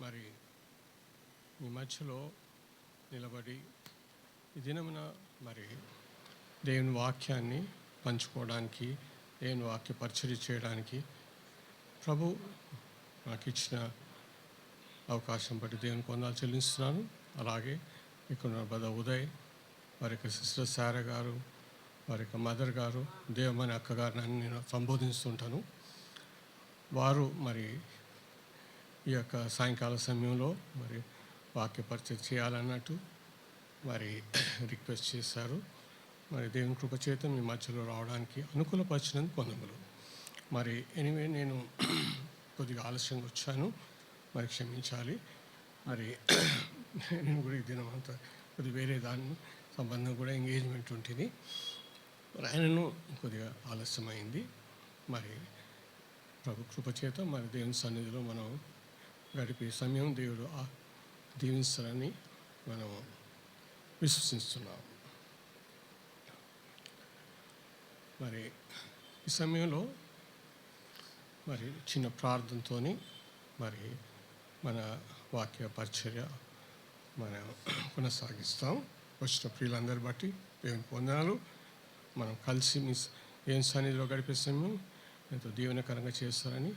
మరి మీ మధ్యలో నిలబడి ఈ దినమున మరి దేవుని వాక్యాన్ని పంచుకోవడానికి, దేవుని వాక్య పరిచర్య చేయడానికి ప్రభు నాకు ఇచ్చిన అవకాశం బట్టి దేవునికి వందనాలు చెల్లిస్తున్నాను. అలాగే ఇక్కడ బ్రదర్ ఉదయ్, వారి యొక్క సిస్టర్ శారా గారు, వారి యొక్క మదర్ గారు, దేవమణి అక్క గారిని నేను సంబోధిస్తుంటాను. వారు మరి ఈ యొక్క సాయంకాల సమయంలో మరి వాక్య పరిచయం చేయాలన్నట్టు మరి రిక్వెస్ట్ చేశారు. మరి దేవుని కృప చేత మీ మధ్యలో రావడానికి అనుకూలపరిచినందుకు వందములు. మరి ఎనివే నేను కొద్దిగా ఆలస్యంగా వచ్చాను, మరి క్షమించాలి. మరి నేను కూడా ఈ దినం అంతా కొద్దిగా వేరే దాని సంబంధం కూడా ఎంగేజ్మెంట్ ఉంటుంది. మరి ఆయనను కొద్దిగా ఆలస్యమైంది. మరి ప్రభు కృప చేత మరి దేవుని సన్నిధిలో మనం గడిపే సమయం దేవుడు దీవిస్తారని మనం విశ్వసిస్తున్నాం. మరి ఈ సమయంలో మరి చిన్న ప్రార్థనతో మరి మన వాక్య పరిచర్య మనం కొనసాగిస్తాం. వచ్చిన ప్రియులందరి బట్టి దేవుని వందనాలు. మనం కలిసి మీ దేవుని సన్నిధిలో గడిపే సమయం ఎంతో దీవెనకరంగా చేస్తారని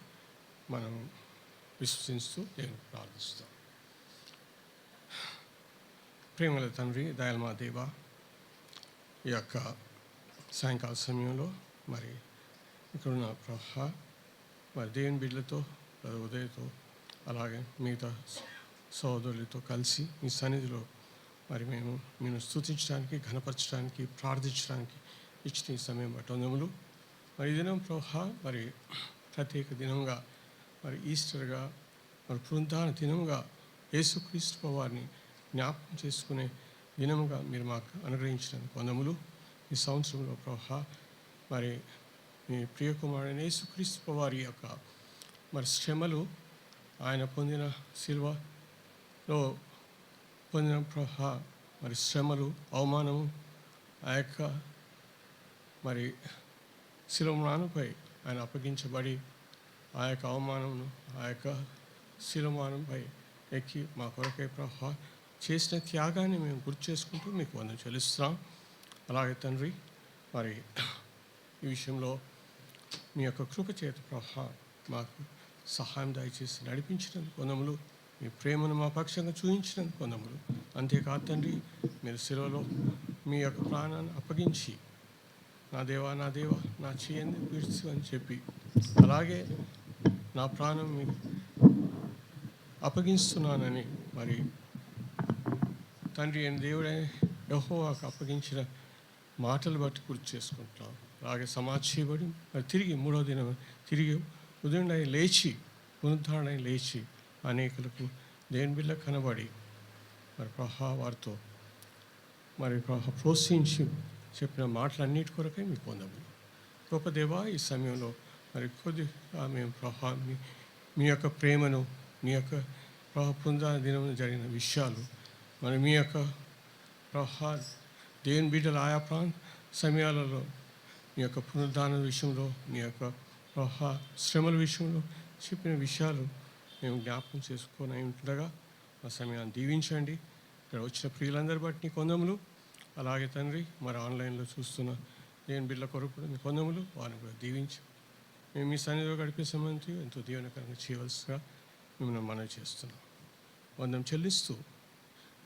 మనం విశ్వసిస్తూ దేవుని ప్రార్థిస్తాం. ప్రేమల తండ్రి, దయాళ మా దేవ, ఈ యొక్క సాయంకాల సమయంలో మరి ఇక్కడున్న ప్రభా మరి దేవుని బిడ్డలతో, ఉదయతో, అలాగే మిగతా సోదరులతో కలిసి మీ సన్నిధిలో మరి మేము స్తుతించడానికి, ఘనపరచడానికి, ప్రార్థించడానికి ఇచ్చిన ఈ సమయం బట్టి వందములు. మరి ఈ దినం ప్రభా మరి ప్రత్యేక దినంగా మరి ఈస్టర్గా, మరి పునరుత్థాన దినంగా యేసుక్రీస్తు వారిని జ్ఞాపకం చేసుకునే దినముగా మీరు మాకు అనుగ్రహించినందుకు వందములు. ఈ సంవత్సరంలో ప్రభా మరి మీ ప్రియకుమారుడైన యేసుక్రీస్తు వారి యొక్క మరి శ్రమలు, ఆయన పొందిన సిలువలో పొందిన ప్రభా మరి శ్రమలు, అవమానము, ఆ యొక్క మరి శిలువమానంపై ఆయన అప్పగించబడి ఆ యొక్క అవమానమును, ఆ యొక్క శిలువమానంపై ఎక్కి మా కొరకై ప్రభా చేసిన త్యాగాన్ని మేము గుర్తు చేసుకుంటూ మీకు వందనం చెల్లిస్తున్నాం. అలాగే తండ్రి మరి ఈ విషయంలో మీ యొక్క కృప చేత ప్రభా మాకు సహాయం దయచేసి నడిపించినందుకు వందములు. మీ ప్రేమను మా పక్షంగా చూపించినందుకు వందములు. అంతేకాదు తండ్రి, మీరు శిలువలో మీ యొక్క ప్రాణాన్ని అప్పగించి నా దేవా, నా దేవా, నా చేయండి విడిచి అని చెప్పి, అలాగే నా ప్రాణం మీకు అప్పగిస్తున్నానని మరి తండ్రి అయిన దేవుడైన యెహోవాకు అప్పగించిన మాటలు బట్టి గుర్తు చేసుకుంటున్నాం. అలాగే సమాధి చేయబడి మరి తిరిగి మూడవ దినం తిరిగి ఉదయం లేచి, పునరుద్ధరణ లేచి అనేకులకు దేవుని బిడ్డ కనబడి మరి ప్రభా వారితో మరి ప్రభా ప్రోత్సహించి చెప్పిన మాటలన్నిటి కొరకై మీకు వందములు. గొప్ప దేవా, ఈ సమయంలో మరి కొద్దిగా మేము ప్రభా మీ యొక్క ప్రేమను, మీ యొక్క ప్రభా పునరుద్ధరణ దినం జరిగిన విషయాలు, మరి మీ యొక్క ప్రభా దేవుని బిడ్డల ఆయా సమయాలలో మీ యొక్క పునరుద్ధాన విషయంలో, మీ యొక్క ప్రభా శ్రమల విషయంలో చెప్పిన విషయాలు మేము జ్ఞాపకం చేసుకొని ఉంటుండగా ఆ సమయాన్ని దీవించండి. ఇక్కడ వచ్చిన ప్రియులందరి బట్టి నీ కొందములు. అలాగే తండ్రి మరి ఆన్లైన్లో చూస్తున్న దేవుని బిడ్డల కొరకు కూడా మీ కొందములు, వారిని కూడా దీవించి మేము మీ సన్నిధిలో గడిపే సమయంతో ఎంతో దీవెనకరంగా చేయవలసిగా మిమ్మల్ని మనవి చేస్తున్నాం. వందనం చెల్లిస్తూ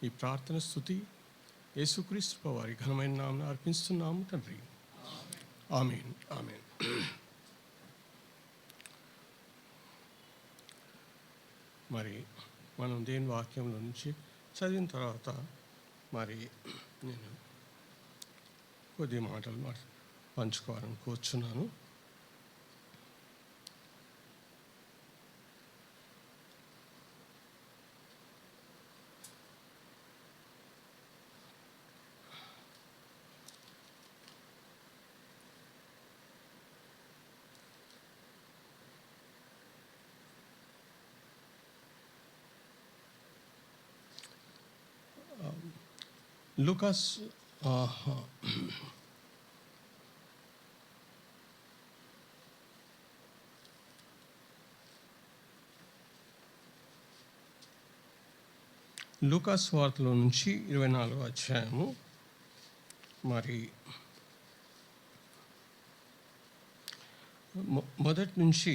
ఈ ప్రార్థన స్తుతి యేసుక్రీస్తు వారి ఘనమైన నామమున అర్పిస్తున్నాము తండ్రి. ఆమేన్, ఆమేన్. మరి మనం దేవుని వాక్యంలో నుంచి చదివిన తర్వాత మరి నేను కొద్ది మాటలు పంచుకోవాలని కూర్చున్నాను. లూకాస్ లూకా సువార్తలో నుంచి 24వ అధ్యాయము మరి మొదటి నుంచి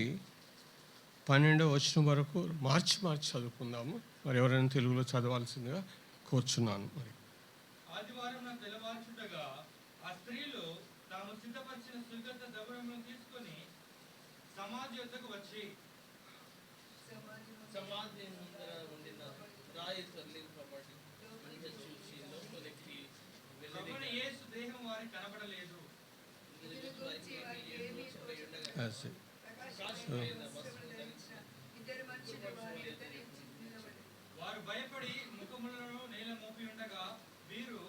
12వ వచనం వరకు మార్చి చదువుకుందాము. మరి ఎవరైనా తెలుగులో చదవాల్సిందిగా కోరుచున్నాను. మరి ఆదివారం తెల్లవారుచుండగా ఆ స్త్రీలు తాము సిద్ధపరిచిన సుగంధ ద్రవ్యములను తీసుకొని సమాధి వద్దకు వచ్చి సమాధి ముందర ఉండిన రాయి తరలింపబడి చూసి లోపలికి ప్రభువైన యేసు దేహం వారికి కనబడలేదు. వారు భయపడి ముఖములను నేల మోపి ఉండగా, వీరు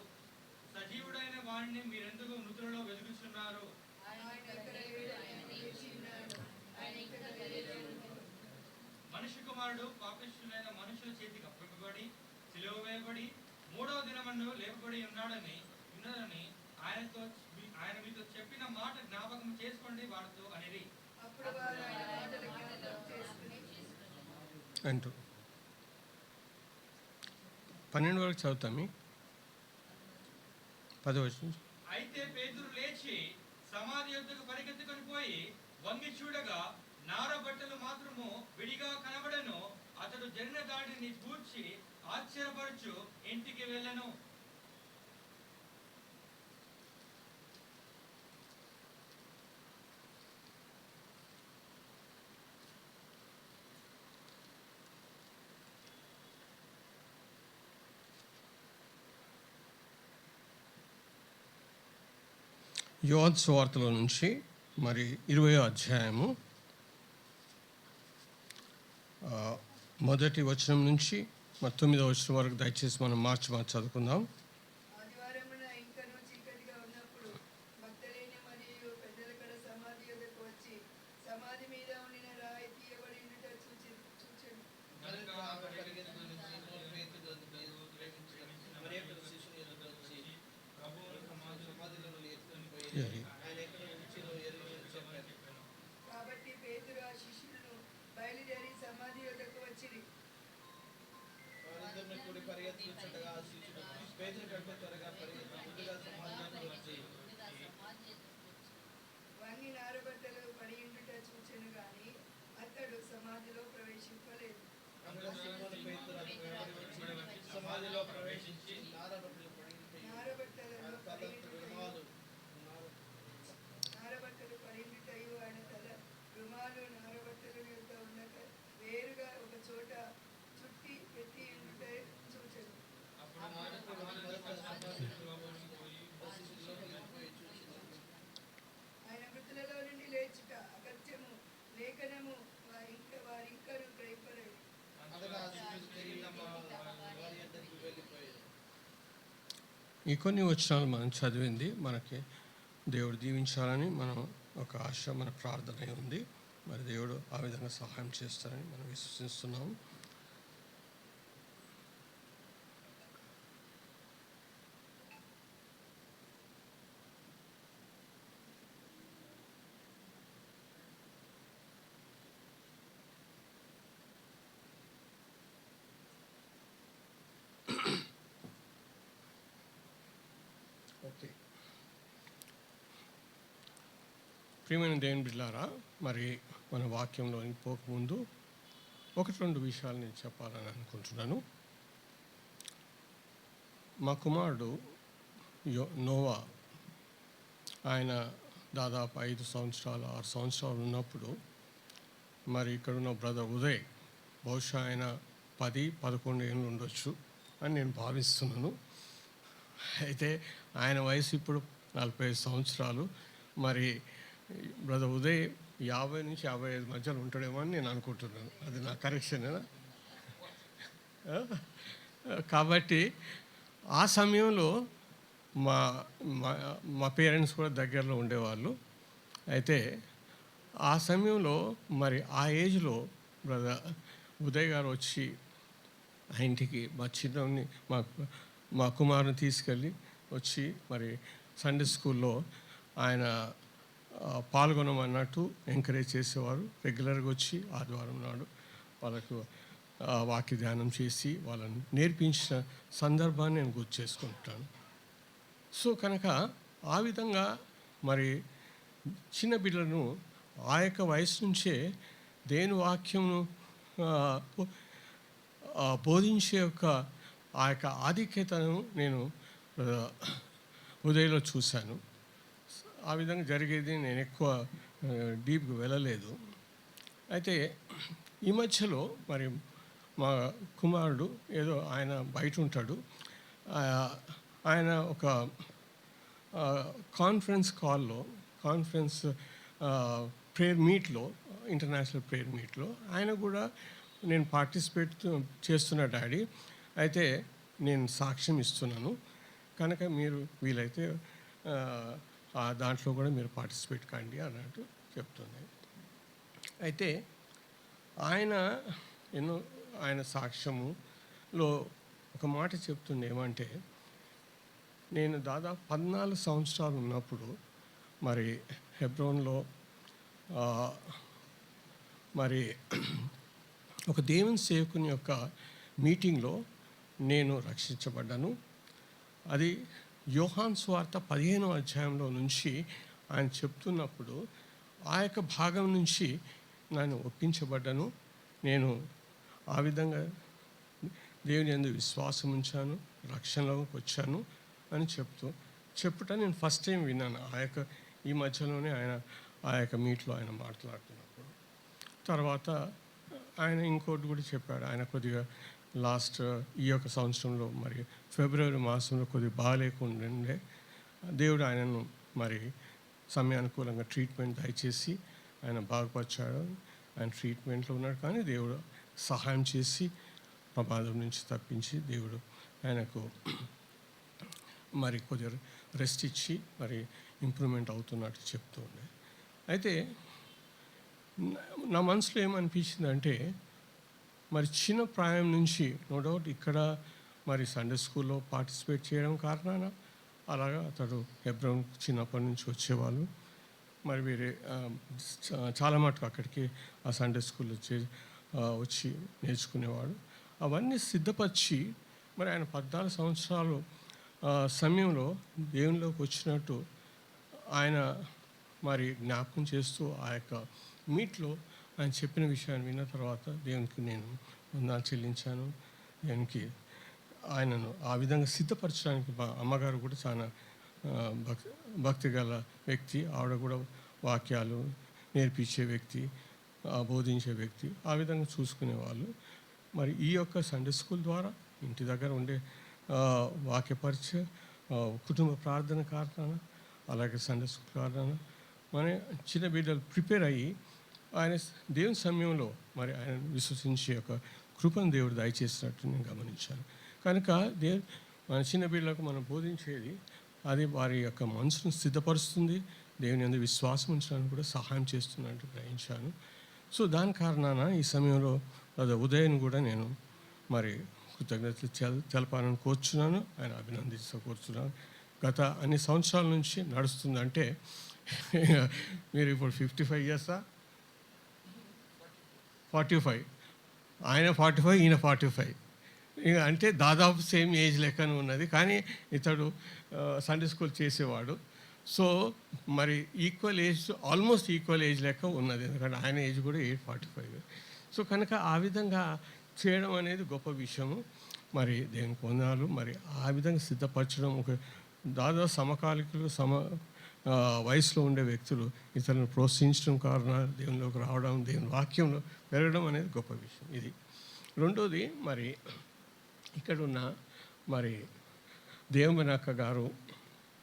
సజీవుడైన వాడిని మీరెందుకు మృతులలో వెతుకుచున్నారు? మనిషి కుమారుడు పాపిష్ఠులైన మనుషుల చేతికి అప్పగింపబడి సిలువ వేయబడి 3వ దినమందు లేపబడి ఉన్నదని ఆయన మీతో చెప్పిన మాట జ్ఞాపకం చేసుకోండి వారితో అనేది అంటూ 12 వరకు చదువుతాము. 10వ వచనం. అయితే పేతురు లేచి సమాధి యొద్దకు పరిగెత్తుకొని పోయి వంగి చూడగా నార బట్టలు మాత్రము విడిగా కనబడెను. అతడు జరిగిన దాడిని గూర్చి ఆశ్చర్యపరచు ఇంటికి వెళ్ళెను. యోహాను సువార్తలో నుంచి మరి 20వ అధ్యాయము మొదటి వచనం నుంచి మరి 9వ వచనం వరకు దయచేసి మనం మార్చి చదువుకుందాం. కాబట్టి పేతురు ఆ శిష్యులను బయలుదేరి సమాధి యొద్దకు వచ్చిరి. వారిద్దరిని కూడి పరిగెత్తుచుండగా ఆ శిష్యుడు పేతురు కంటే త్వరగా పరిగెత్తి ముందుగా సమాధిలోకి వచ్చి వంగి నారబట్టలు పడియుండుట చూచెను గాని అతడు సమాధిలో ప్రవేశింపలేదు. అనగా సీమోను పేతురు అతని వెంబడి వచ్చి సమాధిలో ప్రవేశించి నారబట్టలు పడిండుటయు ఆయన తల రుమాలు నారబట్టలు యొక్క ఉండక వేరుగా ఒక చోట చుట్టి పెట్టి ఉండుట చూచెను. ఆయన మృతులలో నుండి లేచుట అగత్యము లేఖనము వారింకను గ్రహింపలేదు. ఈ కొన్ని వచనాలు మనం చదివింది మనకి దేవుడు దీవించాలని మనం ఒక ఆశ, మన ప్రార్థన ఉంది. మరి దేవుడు ఆ విధంగా సహాయం చేస్తారని మనం విశ్వసిస్తున్నాము. ఓకే, ప్రియమైన దేవుని బిడ్డలారా, మరి మన వాక్యంలో పోకముందు 1-2 విషయాలు నేను చెప్పాలని అనుకుంటున్నాను. మా కుమారుడు నోవా ఆయన దాదాపు 5 సంవత్సరాలు 6 సంవత్సరాలు ఉన్నప్పుడు మరి ఇక్కడున్న బ్రదర్ ఉదయ్ బహుశా ఆయన 10-11 ఏళ్ళు ఉండొచ్చు అని నేను భావిస్తున్నాను. అయితే ఆయన వయసు ఇప్పుడు 45 సంవత్సరాలు. మరి బ్రదర్ ఉదయ్ 50 నుంచి 55 మధ్యలో ఉంటాడేమో అని నేను అనుకుంటున్నాను. అది నా కరెక్షనేనా? కాబట్టి ఆ సమయంలో మా పేరెంట్స్ కూడా దగ్గరలో ఉండేవాళ్ళు. అయితే ఆ సమయంలో మరి ఆ ఏజ్లో బ్రదర్ ఉదయ్ గారు వచ్చి ఆ ఇంటికి మా చిన్నని మా కుమారుని తీసుకెళ్ళి వచ్చి మరి సండే స్కూల్లో ఆయన పాల్గొనమన్నట్టు ఎంకరేజ్ చేసేవారు. రెగ్యులర్గా వచ్చి ఆదివారం నాడు వాళ్ళకు వాక్య ధ్యానం చేసి వాళ్ళని నేర్పించిన సందర్భాన్ని నేను గుర్తు చేసుకుంటాను. సో కనుక ఆ విధంగా మరి చిన్న బిడ్డలను ఆ యొక్క వయసు నుంచే దేవుని వాక్యమును బోధించే యొక్క ఆ యొక్క ఆధిక్యతను నేను ఉదయంలో చూశాను. ఆ విధంగా జరిగేది నేను ఎక్కువ డీప్గా వెళ్ళలేదు. అయితే ఈ మధ్యలో మరి మా కుమారుడు ఏదో ఆయన బయట ఉంటాడు, ఆయన ఒక కాన్ఫరెన్స్ ప్రేయర్ మీట్లో, ఇంటర్నేషనల్ ప్రేయర్ మీట్లో ఆయన కూడా నేను పార్టిసిపేట్ చేస్తున్న డాడీ, అయితే నేను సాక్ష్యం ఇస్తున్నాను కనుక మీరు వీలైతే దాంట్లో కూడా మీరు పార్టిసిపేట్ కండి అన్నట్టు చెప్తుంది. అయితే ఆయన సాక్ష్యములో ఒక మాట చెప్తుంది ఏమంటే, నేను దాదాపు 14 సంవత్సరాలు ఉన్నప్పుడు మరి హెబ్రోన్లో మరి ఒక దేవుని సేవకుని యొక్క మీటింగ్లో నేను రక్షించబడ్డాను. అది యోహాను సువార్త 15వ అధ్యాయంలో నుంచి ఆయన చెప్తున్నప్పుడు ఆ యొక్క భాగం నుంచి నేను ఒప్పించబడ్డాను. నేను ఆ విధంగా దేవుని యందు విశ్వాసం ఉంచాను, రక్షణలోకి వచ్చాను అని చెప్పుట నేను ఫస్ట్ టైం విన్నాను. ఈ మధ్యలోనే ఆయన ఆ యొక్క మీట్లో ఆయన మాట్లాడుతున్నప్పుడు. తర్వాత ఆయన ఇంకోటి కూడా చెప్పాడు. ఆయన కొద్దిగా ఈ యొక్క సంవత్సరంలో మరి ఫిబ్రవరి మాసంలో కొద్దిగా బాగాలేకుండే దేవుడు ఆయనను మరి సమయానుకూలంగా ట్రీట్మెంట్ దయచేసి ఆయన బాగుపరిచాడు. ఆయన ట్రీట్మెంట్లో ఉన్నాడు, కానీ దేవుడు సహాయం చేసి ప్రమాదం నుంచి తప్పించి దేవుడు ఆయనకు మరి కొద్దిగా రెస్ట్ ఇచ్చి మరి ఇంప్రూవ్మెంట్ అవుతున్నట్టు చెప్తూ ఉండే. అయితే నా మనసులో ఏమనిపించిందంటే, మరి చిన్న ప్రాయం నుంచి నో డౌట్ ఇక్కడ మరి సండే స్కూల్లో పార్టిసిపేట్ చేయడం కారణాన అలాగా అతడు హెబ్రోన్ చిన్నప్పటి నుంచి వచ్చేవాళ్ళు. మరి వేరే చాలా మటుకు అక్కడికి ఆ సండే స్కూల్లో వచ్చి నేర్చుకునేవాడు. అవన్నీ సిద్ధపరిచి మరి ఆయన 14 సంవత్సరాలు సమయంలో దేవునిలోకి వచ్చినట్టు ఆయన మరి జ్ఞాపకం చేస్తూ ఆ యొక్క మీట్లో ఆయన చెప్పిన విషయాన్ని విన్న తర్వాత దేవునికి నేను వందనాలు చెల్లించాను. దేవునికి ఆయనను ఆ విధంగా సిద్ధపరచడానికి మా అమ్మగారు కూడా చాలా భక్తి గల వ్యక్తి. ఆవిడ కూడా వాక్యాలు నేర్పించే వ్యక్తి, బోధించే వ్యక్తి, ఆ విధంగా చూసుకునేవాళ్ళు. మరి ఈ యొక్క సండే స్కూల్ ద్వారా ఇంటి దగ్గర ఉండే వాక్యపరిచయ, కుటుంబ ప్రార్థన కారణాన, అలాగే సండే స్కూల్ కారణాన మన చిన్న బిడ్డలు ప్రిపేర్ అయ్యి ఆయన దేవుని సమయంలో మరి ఆయన విశ్వసించే యొక్క కృపను దేవుడు దయచేసినట్టు నేను గమనించాను. కనుక మన చిన్న బిడ్డలకు మనం బోధించేది అది వారి యొక్క మనసును సిద్ధపరుస్తుంది, దేవుని యందు విశ్వాసం ఉంచడానికి కూడా సహాయం చేస్తున్నట్టు గ్రహించాను. సో దాని కారణాన ఈ సమయంలో ఉదయం కూడా నేను మరి కృతజ్ఞతలు తెలపాలని కోరుచున్నాను, ఆయన కోరుచున్నాను. గత అన్ని సంవత్సరాల నుంచి నడుస్తుందంటే మీరు ఇప్పుడు 55 ఇయర్సా, 45, ఆయన 45, ఈయన 45, అంటే దాదాపు సేమ్ ఏజ్ లెక్కన ఉన్నది. కానీ ఇతడు సండే స్కూల్ చేసేవాడు. సో మరి ఆల్మోస్ట్ ఈక్వల్ ఏజ్ లెక్క ఉన్నది, ఎందుకంటే ఆయన ఏజ్ కూడా 45. సో కనుక ఆ విధంగా చేయడం అనేది గొప్ప విషయము. మరి దేవుని పొందాలు మరి ఆ విధంగా సిద్ధపరచడం, ఒక దాదాపు సమకాలికులు వయసులో ఉండే వ్యక్తులు ఇతరులను ప్రోత్సహించడం కారణం దేవునిలోకి రావడం, దేవుని వాక్యంలో పెరగడం అనేది గొప్ప విషయం. ఇది రెండోది. మరి ఇక్కడున్న మరి దేవుని అక్క గారు,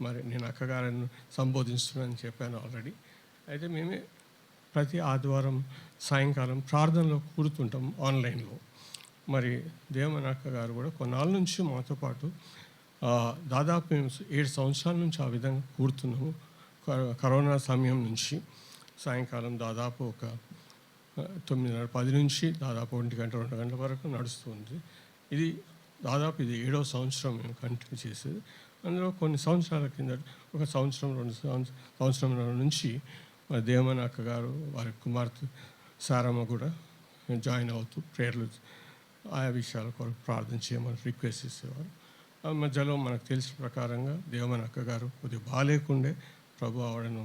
మరి నేను అక్కగారిని సంబోధిస్తున్నానని చెప్పాను ఆల్రెడీ. అయితే మేమే ప్రతి ఆదివారం సాయంకాలం ప్రార్థనలో కూడుతుంటాం ఆన్లైన్లో. మరి దేవుని అక్క గారు కూడా కొన్నాళ్ళ నుంచి మాతో పాటు దాదాపు మేము 7 సంవత్సరాల నుంచి ఆ విధంగా కూడుతున్నాము. కరోనా సమయం నుంచి సాయంకాలం దాదాపు ఒక 9:30, 10 నుంచి దాదాపు 1 గంట 2 గంటల వరకు నడుస్తుంది. ఇది 7వ సంవత్సరం మేము కంటిన్యూ చేసేది. అందులో కొన్ని సంవత్సరాల కింద ఒక సంవత్సరం 2 సంవత్సరాల నుంచి మరి దేవమని అక్క గారు వారి కుమార్తె సారమ్మ కూడా జాయిన్ అవుతూ ప్రేయర్లు ఆయా విషయాల కొరకు ప్రార్థన చేయమని రిక్వెస్ట్ చేసేవారు. ఆ మధ్యలో మనకు తెలిసిన ప్రకారంగా దేవమని అక్కగారు కొద్దిగా బాగాలేకుండే ప్రభు ఆవిడను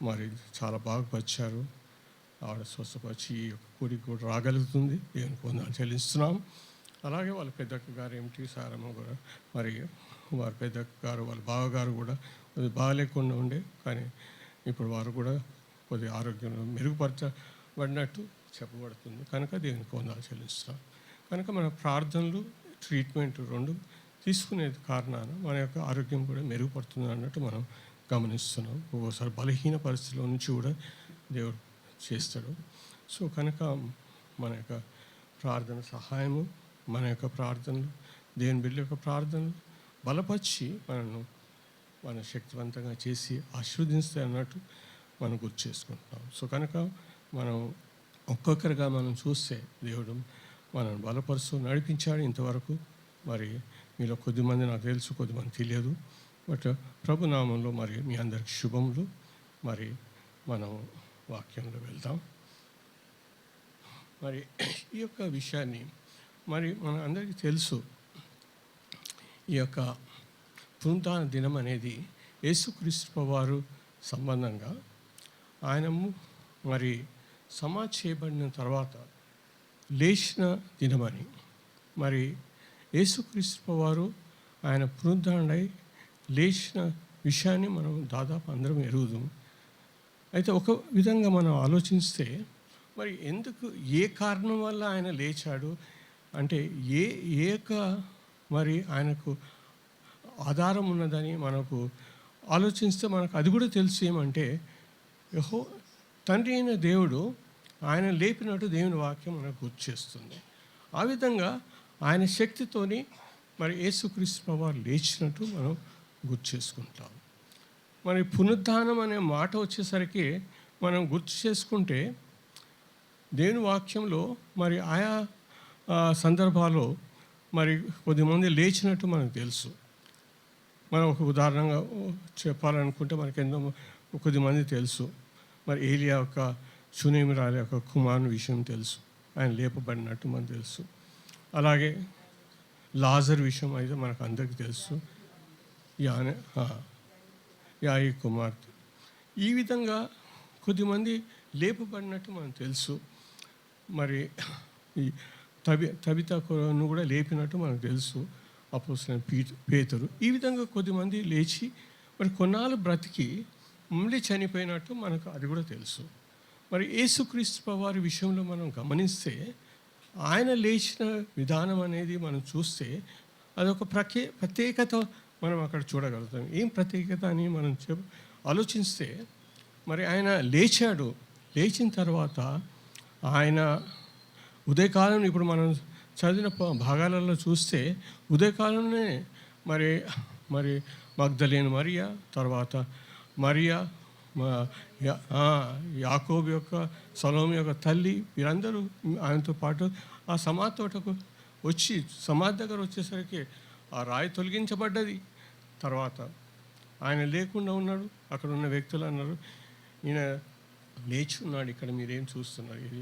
మరి చాలా బాగుపరిచారు. ఆవిడ స్వస్థపరిచి ఈ యొక్క కూడికి కూడా రాగలుగుతుంది. దేవునికి వందనాలు చెల్లిస్తున్నాం. అలాగే వాళ్ళ పెద్దక్క గారు ఏమిటి సారమ్మ కూడా మరి వారి పెద్దక్క గారు వాళ్ళ బావగారు కూడా కొద్దిగా బాగాలేకుండా ఉండే, కానీ ఇప్పుడు వారు కూడా కొద్దిగా ఆరోగ్యం మెరుగుపరచబడినట్టు చెప్పబడుతుంది. కనుక దేవునికి వందనాలు చెల్లిస్తున్నాం. కనుక మన ప్రార్థనలు ట్రీట్మెంట్ రెండు తీసుకునేది కారణాన మన యొక్క ఆరోగ్యం కూడా మెరుగుపడుతుంది అన్నట్టు మనం గమనిస్తున్నాం. ఒక్కోసారి బలహీన పరిస్థితుల నుంచి కూడా దేవుడు చేస్తాడు. సో కనుక మన యొక్క ప్రార్థన సహాయము, మన యొక్క ప్రార్థనలు, దేవుని బిడ్డ యొక్క ప్రార్థనలు బలపరిచి మన శక్తివంతంగా చేసి ఆశీర్వదిస్తాయి అన్నట్టు మనం గుర్తు చేసుకుంటున్నాం. సో కనుక మనం ఒక్కొక్కరిగా మనం చూస్తే దేవుడు మనల్ని బలపరుస్తూ నడిపించాడు ఇంతవరకు. మరి మీలో కొద్దిమంది నాకు తెలుసు, కొద్దిమంది తెలియదు. బట్ ప్రభునామంలో మరి మీ అందరికి శుభములు. మరి మనం వాక్యంలో వెళ్దాం. మరి ఈ యొక్క విషయాన్ని మరి మన అందరికీ తెలుసు. ఈ యొక్క పునరుత్థాన దినం అనేది యేసుక్రీస్తు వారు సంబంధంగా ఆయన మరి సమాధి చేయబడిన తర్వాత లేచిన దినమని, మరి యేసుక్రీస్తు వారు ఆయన పునరుద్ధరణై లేచిన విషయాన్ని మనం దాదాపు అందరం ఎరుగుదాం. అయితే ఒక విధంగా మనం ఆలోచిస్తే మరి ఎందుకు, ఏ కారణం వల్ల ఆయన లేచాడు అంటే మరి ఆయనకు ఆధారం ఉన్నదని మనకు ఆలోచిస్తే మనకు అది కూడా తెలుసు. ఏమంటే తండ్రి అయిన దేవుడు ఆయన లేపినట్టు దేవుని వాక్యం మనకు గుర్తు చేస్తుంది. ఆ విధంగా ఆయన శక్తితోని మరి యేసుక్రీస్తు వారు లేచినట్టు మనం గుర్తు చేసుకుంటాం. మరి పునరుద్ధానం అనే మాట వచ్చేసరికి మనం గుర్తు చేసుకుంటే దేవుని వాక్యంలో మరి ఆయా సందర్భాల్లో మరి కొద్దిమంది లేచినట్టు మనకు తెలుసు. మనం ఒక ఉదాహరణగా చెప్పాలనుకుంటే మనకి ఎన్నో కొద్దిమంది తెలుసు. మరి ఏలియా యొక్క షూనేమిరాలి యొక్క కుమారుని విషయం తెలుసు, ఆయన లేపబడినట్టు మనకు తెలుసు. అలాగే లాజర్ విషయం అయితే మనకు అందరికీ తెలుసు, యాయి కుమార్తె. ఈ విధంగా కొద్దిమంది లేపబడినట్టు మనకు తెలుసు. మరి ఈ తబితను కూడా లేపినట్టు మనకు తెలుసు, అపోస్తలుడైన పేతురు. ఈ విధంగా కొద్దిమంది లేచి మరి కొన్నాళ్ళు బ్రతికి మళ్ళీ చనిపోయినట్టు మనకు అది కూడా తెలుసు. మరి యేసుక్రీస్తు వారి విషయంలో మనం గమనిస్తే ఆయన లేచిన విధానం అనేది మనం చూస్తే అదొక ప్రత్యేకత మనం అక్కడ చూడగలుగుతాం. ఏం ప్రత్యేకత అని మనం ఆలోచిస్తే మరి ఆయన లేచాడు. లేచిన తర్వాత ఆయన ఉదయకాలం, ఇప్పుడు మనం చదివిన భాగాలలో చూస్తే ఉదయకాలంలోనే మరి మగ్దలేని మరియా, తర్వాత మరియా, యాకోబు యొక్క సలోమి యొక్క తల్లి, వీరందరూ ఆయనతో పాటు ఆ సమాధి తోటకు వచ్చి సమాధి దగ్గర వచ్చేసరికి ఆ రాయి తొలగించబడ్డది. తర్వాత ఆయన లేకుండా ఉన్నాడు. అక్కడ ఉన్న వ్యక్తులు అన్నారు, ఈయన లేచి ఉన్నాడు, ఇక్కడ మీరేం చూస్తున్నారు, ఇది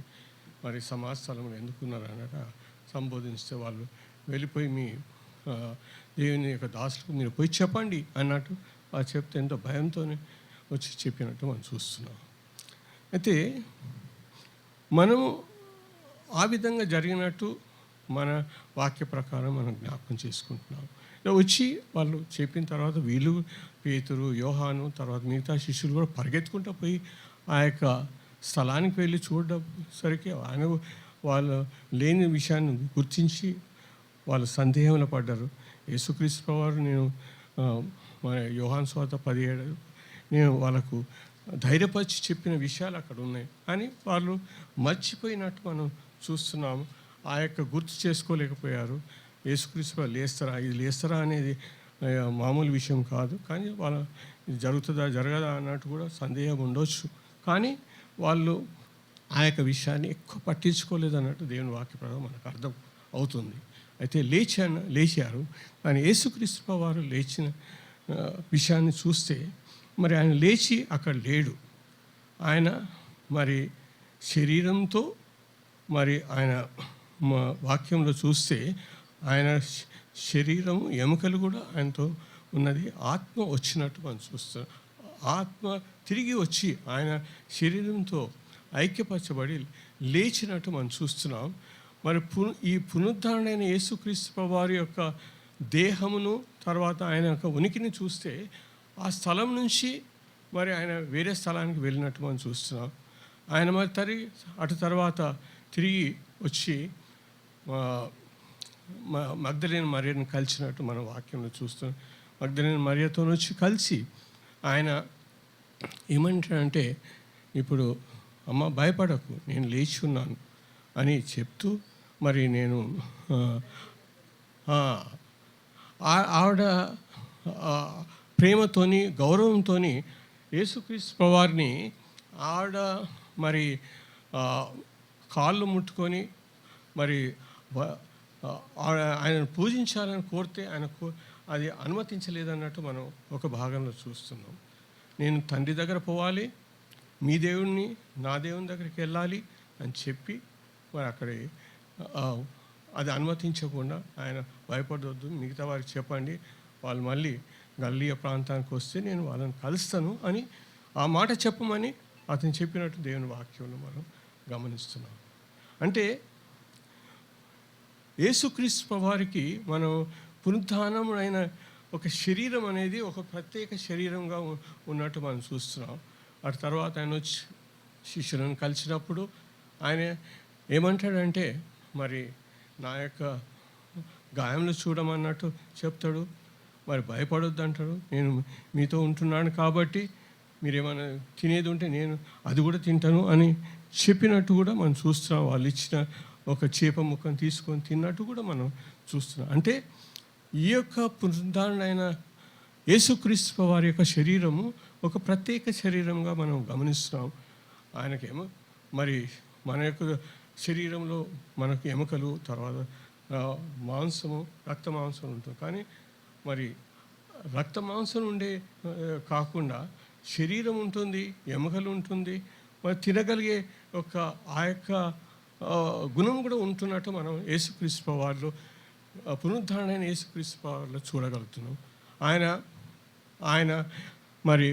మరి సమాధి స్థలంలో ఎందుకున్నారు అన్నట్టు సంబోధిస్తే వాళ్ళు వెళ్ళిపోయి మీ దేవుని యొక్క దాసులకు మీరు పోయి చెప్పండి అన్నట్టు వాళ్ళు చెప్తే ఎంతో భయంతోనే వచ్చి చెప్పినట్టు మనం చూస్తున్నాం. అయితే మనము ఆ విధంగా జరిగినట్టు మన వాక్య ప్రకారం మనం జ్ఞాపకం చేసుకుంటున్నాం. వచ్చి వాళ్ళు చెప్పిన తర్వాత వీళ్ళు, పేతురు, యోహాను, తర్వాత మిగతా శిష్యులు కూడా పరిగెత్తుకుంటూ పోయి ఆ యొక్క స్థలానికి వెళ్ళి చూడసరికి ఆయన వాళ్ళు లేని విషయాన్ని గుర్తించి వాళ్ళు సందేహంలో పడ్డారు. యేసుక్రీస్తు వారు నేను మన యోహాను సువార్త 17 నేను వాళ్ళకు ధైర్యపరిచి చెప్పిన విషయాలు అక్కడ ఉన్నాయి అని వాళ్ళు మర్చిపోయినట్టు మనం చూస్తున్నాము. ఆ యొక్క గుర్తు చేసుకోలేకపోయారు. యేసుక్రీస్తు వారు లేస్తారా, ఇది లేస్తారా అనేది మామూలు విషయం కాదు. కానీ వాళ్ళ ఇది జరుగుతుందా జరగదా అన్నట్టు కూడా సందేహం ఉండొచ్చు. కానీ వాళ్ళు ఆ యొక్క విషయాన్ని ఎక్కువ పట్టించుకోలేదు అన్నట్టు దేవుని వాక్య ప్రకారం మనకు అర్థం అవుతుంది. అయితే లేచారు. కానీ యేసుక్రీస్తు వారు లేచిన విషయాన్ని చూస్తే మరి ఆయన లేచి అక్కడ లేడు. ఆయన మరి శరీరంతో మరి ఆయన వాక్యంలో చూస్తే ఆయన శరీరం ఎముకలు కూడా ఆయనతో ఉన్నది. ఆత్మ వచ్చినట్టు మనం చూస్తాం. ఆత్మ తిరిగి వచ్చి ఆయన శరీరంతో ఐక్యపరచబడి లేచినట్టు మనం చూస్తున్నాం. మరి ఈ పునరుద్ధరణ అయిన యేసుక్రీస్తు వారి యొక్క దేహమును తర్వాత ఆయన యొక్క ఉనికిని చూస్తే ఆ స్థలం నుంచి మరి ఆయన వేరే స్థలానికి వెళ్ళినట్టు మనం చూస్తున్నాం. ఆయన మరి తర్వాత తిరిగి వచ్చి మగ్దలేని మరియను కలిసినట్టు మన వాక్యంలో చూస్తున్నాం. మగ్దలేని మరియతో వచ్చి కలిసి ఆయన ఏమంటాడంటే, ఇప్పుడు అమ్మ భయపడకు, నేను లేచి ఉన్నాను అని చెప్తూ మరి నేను ఆవిడ ప్రేమతోని గౌరవంతో యేసుక్రీస్తు వారిని ఆవిడ మరి కాళ్ళు ముట్టుకొని మరి ఆయనను పూజించాలని కోరితే ఆయన అది అనుమతించలేదన్నట్టు మనం ఒక భాగంలో చూస్తున్నాం. నేను తండ్రి దగ్గర పోవాలి, మీ దేవుణ్ణి నా దేవుని దగ్గరికి వెళ్ళాలి అని చెప్పి మరి అక్కడ అది అనుమతించకుండా ఆయన భయపడవద్దు, మిగతా వారికి చెప్పండి, వాళ్ళు మళ్ళీ గల్లియ ప్రాంతానికి వస్తే నేను వాళ్ళని కలుస్తాను అని ఆ మాట చెప్పమని అతను చెప్పినట్టు దేవుని వాక్యంలో మనం గమనిస్తున్నాం. అంటే యేసుక్రీస్తు వారికి మనం పునరుత్థానమైన ఒక శరీరం అనేది ఒక ప్రత్యేక శరీరంగా ఉన్నట్టు మనం చూస్తున్నాం. అటు తర్వాత ఆయన వచ్చి శిష్యులను కలిసినప్పుడు ఆయన ఏమంటాడంటే, మరి నా యొక్క గాయంలో చూడమన్నట్టు చెప్తాడు. మరి భయపడొద్దు అంటాడు, నేను మీతో ఉంటున్నాను కాబట్టి మీరేమైనా తినేది ఉంటే నేను అది కూడా తింటాను అని చెప్పినట్టు కూడా మనం చూస్తున్నాం. వాళ్ళు ఇచ్చిన ఒక చేప ముక్కను తీసుకొని తిన్నట్టు కూడా మనం చూస్తున్నాం. అంటే ఈ యొక్క పునరుద్ధరణ అయిన యేసుక్రీస్తు వారి యొక్క శరీరము ఒక ప్రత్యేక శరీరంగా మనం గమనిస్తున్నాం. ఆయనకేమో మరి మన యొక్క శరీరంలో మనకు ఎముకలు, తర్వాత మాంసము, రక్త మాంసం ఉంటుంది. కానీ మరి రక్త మాంసం ఉండే కాకుండా శరీరం ఉంటుంది, ఎముకలు ఉంటుంది, మరి తినగలిగే ఆ యొక్క గుణం కూడా ఉంటున్నట్టు మనం యేసుక్రీస్తు వారిలో పునరుద్ధరణ అయిన యేసుక్రీస్తు వారిలో చూడగలుగుతున్నాం. ఆయన మరి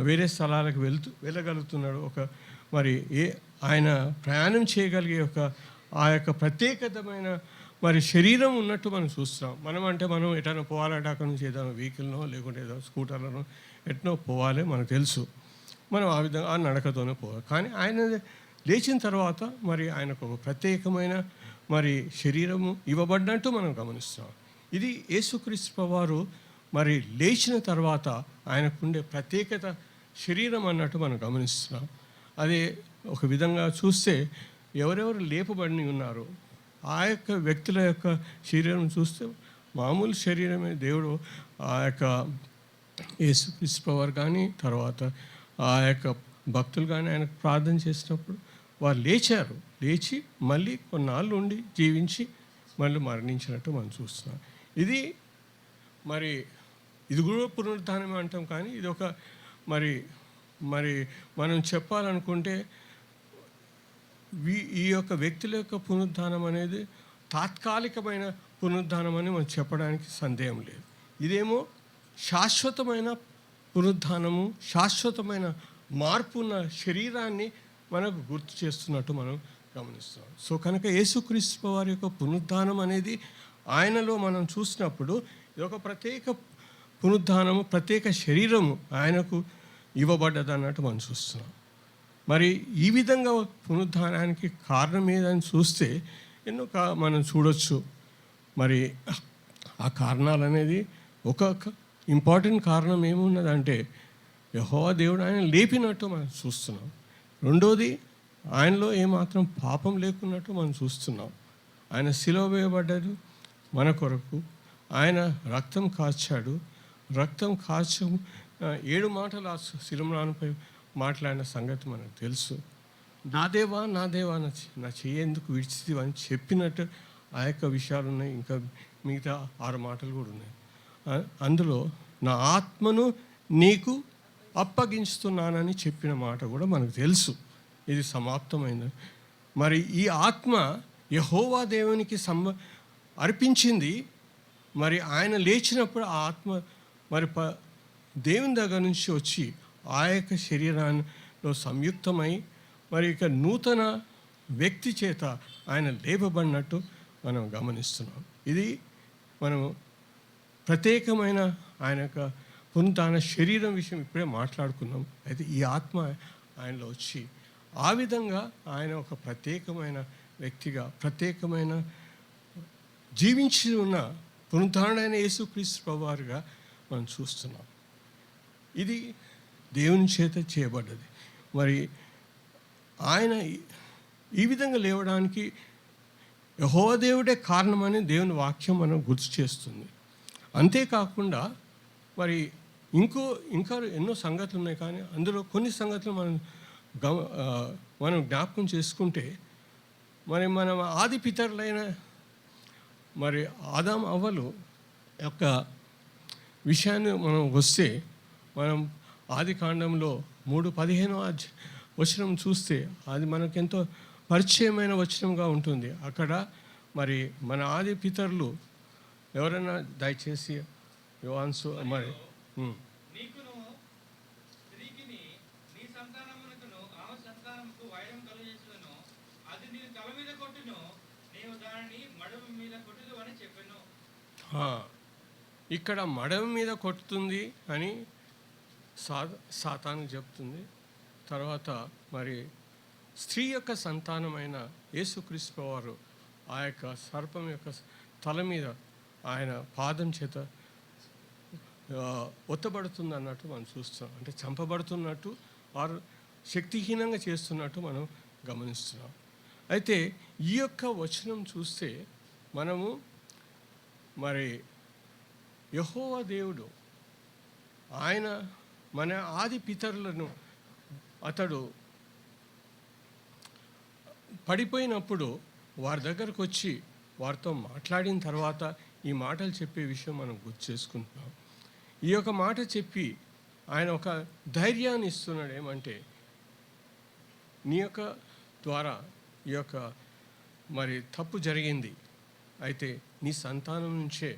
వేరే స్థలాలకు వెళ్ళగలుగుతున్నాడు. మరి ఆయన ప్రయాణం చేయగలిగే ఆ యొక్క ప్రత్యేకతమైన మరి శరీరం ఉన్నట్టు మనం చూస్తున్నాం. మనం ఎటైనా పోవాలంటే అక్కడ నుంచి ఏదైనా వెహికల్నో లేకుంటే ఏదో స్కూటర్లను ఎట్నో పోవాలి మనకు తెలుసు. మనం ఆ విధంగా ఆ నడకతోనే పోవాలి. కానీ ఆయన లేచిన తర్వాత మరి ఆయనకు ఒక ప్రత్యేకమైన మరి శరీరము ఇవ్వబడినట్టు మనం గమనిస్తున్నాం. ఇది యేసుక్రీస్తు వారు మరి లేచిన తర్వాత ఆయనకుండే ప్రత్యేకత శరీరం అన్నట్టు మనం గమనిస్తున్నాం. అదే ఒక విధంగా చూస్తే ఎవరెవరు లేపబడి ఉన్నారో ఆ యొక్క వ్యక్తుల యొక్క శరీరం చూస్తే మామూలు శరీరమే. దేవుడు ఆ యొక్క యేసుక్రీస్తు వారు కానీ తర్వాత ఆ యొక్క భక్తులు కానీ ఆయనకు ప్రార్థన చేసినప్పుడు వారు లేచి మళ్ళీ కొన్నాళ్ళు ఉండి జీవించి మళ్ళీ మరణించినట్టు మనం చూస్తున్నాం. ఇది కూడా పునరుద్ధానం అంటాం. కానీ ఇది ఒక మరి మనం చెప్పాలనుకుంటే ఈ యొక్క వ్యక్తుల యొక్క పునరుద్ధానం అనేది తాత్కాలికమైన పునరుద్ధానం అని మనం చెప్పడానికి సందేహం లేదు. ఇదేమో శాశ్వతమైన పునరుద్ధానము, శాశ్వతమైన మార్పు ఉన్న శరీరాన్ని మనకు గుర్తు చేస్తున్నట్టు మనం గమనిస్తాం. సో కనుక యేసుక్రీస్తు వారి యొక్క పునరుద్ధానం అనేది ఆయనలో మనం చూసినప్పుడు ఇది ఒక ప్రత్యేక పునరుద్ధానము, ప్రత్యేక శరీరము ఆయనకు ఇవ్వబడ్డది అన్నట్టు మనం చూస్తున్నాం. మరి ఈ విధంగా పునరుద్ధానానికి కారణం ఏదని చూస్తే ఎన్నో మనం చూడొచ్చు. మరి ఆ కారణాలు అనేది ఒక ఇంపార్టెంట్ కారణం ఏమున్నదంటే యెహోవా దేవుడు ఆయన లేపినట్టు మనం చూస్తున్నాం. రెండోది ఆయనలో ఏమాత్రం పాపం లేకున్నట్టు మనం చూస్తున్నాం. ఆయన శిలువ వేయబడ్డాడు మన కొరకు, ఆయన రక్తం కార్చాడు. రక్తం కార్చ 7 మాటలు ఆ శిలువపై మాట్లాడిన సంగతి మనకు తెలుసు. నా దేవా నా చెయ్యి ఎందుకు విడిచితివి అని చెప్పినట్టు ఆ యొక్క విషయాలు ఉన్నాయి. ఇంకా మిగతా 6 మాటలు కూడా ఉన్నాయి. అందులో నా ఆత్మను నీకు అప్పగించుతున్నానని చెప్పిన మాట కూడా మనకు తెలుసు. ఇది సమాప్తమైంది. మరి ఈ ఆత్మ యెహోవా దేవునికి అర్పించింది. మరి ఆయన లేచినప్పుడు ఆ ఆత్మ మరి దేవుని దగ్గర నుంచి వచ్చి ఆ యొక్క శరీరంలో సంయుక్తమై మరి ఇక నూతన వ్యక్తి చేత ఆయన లేపబడినట్టు మనం గమనిస్తున్నాం. ఇది మనం ప్రత్యేకమైన ఆయన యొక్క పునరుత్థాన శరీరం విషయం ఇప్పుడే మాట్లాడుకున్నాం. అయితే ఈ ఆత్మ ఆయనలో వచ్చి ఆ విధంగా ఆయన ఒక ప్రత్యేకమైన వ్యక్తిగా, ప్రత్యేకమైన జీవించి ఉన్న పునరుత్థానుడైన యేసుక్రీస్తు ప్రభువారుగా మనం చూస్తున్నాం. ఇది దేవుని చేత చేయబడ్డది. మరి ఆయన ఈ విధంగా లేవడానికి యెహోవా దేవుడే కారణమని దేవుని వాక్యం మనం గుర్తు చేస్తుంది. అంతేకాకుండా మరి ఇంకా ఎన్నో సంగతులు ఉన్నాయి. కానీ అందులో కొన్ని సంగతులు మనం జ్ఞాపకం చేసుకుంటే మరి మనం ఆది పితరులైన మరి ఆదాం అవ్వలు యొక్క విషయాన్ని మనం వస్తే మనం ఆది కాండంలో 3:15 వచనం చూస్తే అది మనకెంతో పరిచయమైన వచనంగా ఉంటుంది. అక్కడ మరి మన ఆది పితరులు ఎవరైనా దయచేసి యోహాను మరి నీకును స్త్రీకిని నీ సంతానమునకును ఆమె సంతానముకు వైరం కలుగజేయును, అది నీ తల మీద కొట్టును, నీవు దానిని మడమ మీద కొట్టుదు అని చెప్పెను. ఇక్కడ మడమ మీద కొట్టుతుంది అని సాతాను చెప్తుంది. తర్వాత మరి స్త్రీ యొక్క సంతానమైన యేసుక్రీస్తు వారు ఆ యొక్క సర్పం యొక్క తల మీద ఆయన పాదం చేత ఒత్తబడుతుంది అన్నట్టు మనం చూస్తున్నాం. అంటే చంపబడుతున్నట్టు వారు శక్తిహీనంగా చేస్తున్నట్టు మనం గమనిస్తున్నాం. అయితే ఈ యొక్క వచనం చూస్తే మనము మరి యెహోవా దేవుడు ఆయన మన ఆది పితరులను అతడు పడిపోయినప్పుడు వారి దగ్గరకు వచ్చి వారితో మాట్లాడిన తర్వాత ఈ మాటలు చెప్పే విషయం మనం గుర్తు చేసుకుంటున్నాం. ఈ యొక్క మాట చెప్పి ఆయన ఒక ధైర్యాన్ని ఇస్తున్నాడు. ఏమంటే నీ యొక్క ద్వారా ఈ యొక్క మరి తప్పు జరిగింది, అయితే నీ సంతానం నుంచే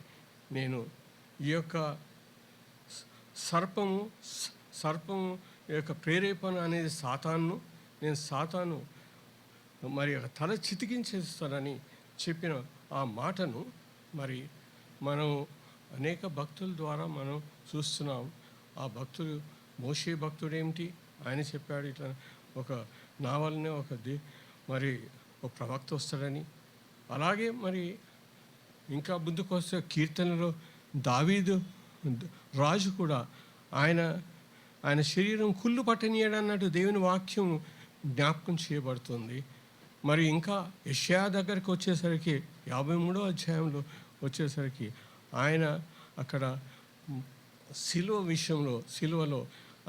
నేను ఈ యొక్క సర్పము యొక్క ప్రేరేపణ అనేది సాతాను మరి తల చితికించేస్తానని చెప్పిన ఆ మాటను మరి మనం అనేక భక్తుల ద్వారా మనం చూస్తున్నాం. ఆ భక్తుడు మోషే భక్తుడు ఏమిటి, ఆయన చెప్పాడు ఇట్లా ఒక నా వల్లనే మరి ఒక ప్రవక్త వస్తాడని. అలాగే మరి ఇంకా ముందుకు వస్తే కీర్తనలో దావీదు రాజు కూడా ఆయన శరీరం కుళ్ళు పట్టనీయడన్నట్టు దేవుని వాక్యం జ్ఞాపకం చేయబడుతుంది. మరి ఇంకా యెషయా దగ్గరికి వచ్చేసరికి 53వ అధ్యాయంలో వచ్చేసరికి ఆయన అక్కడ సిలువలో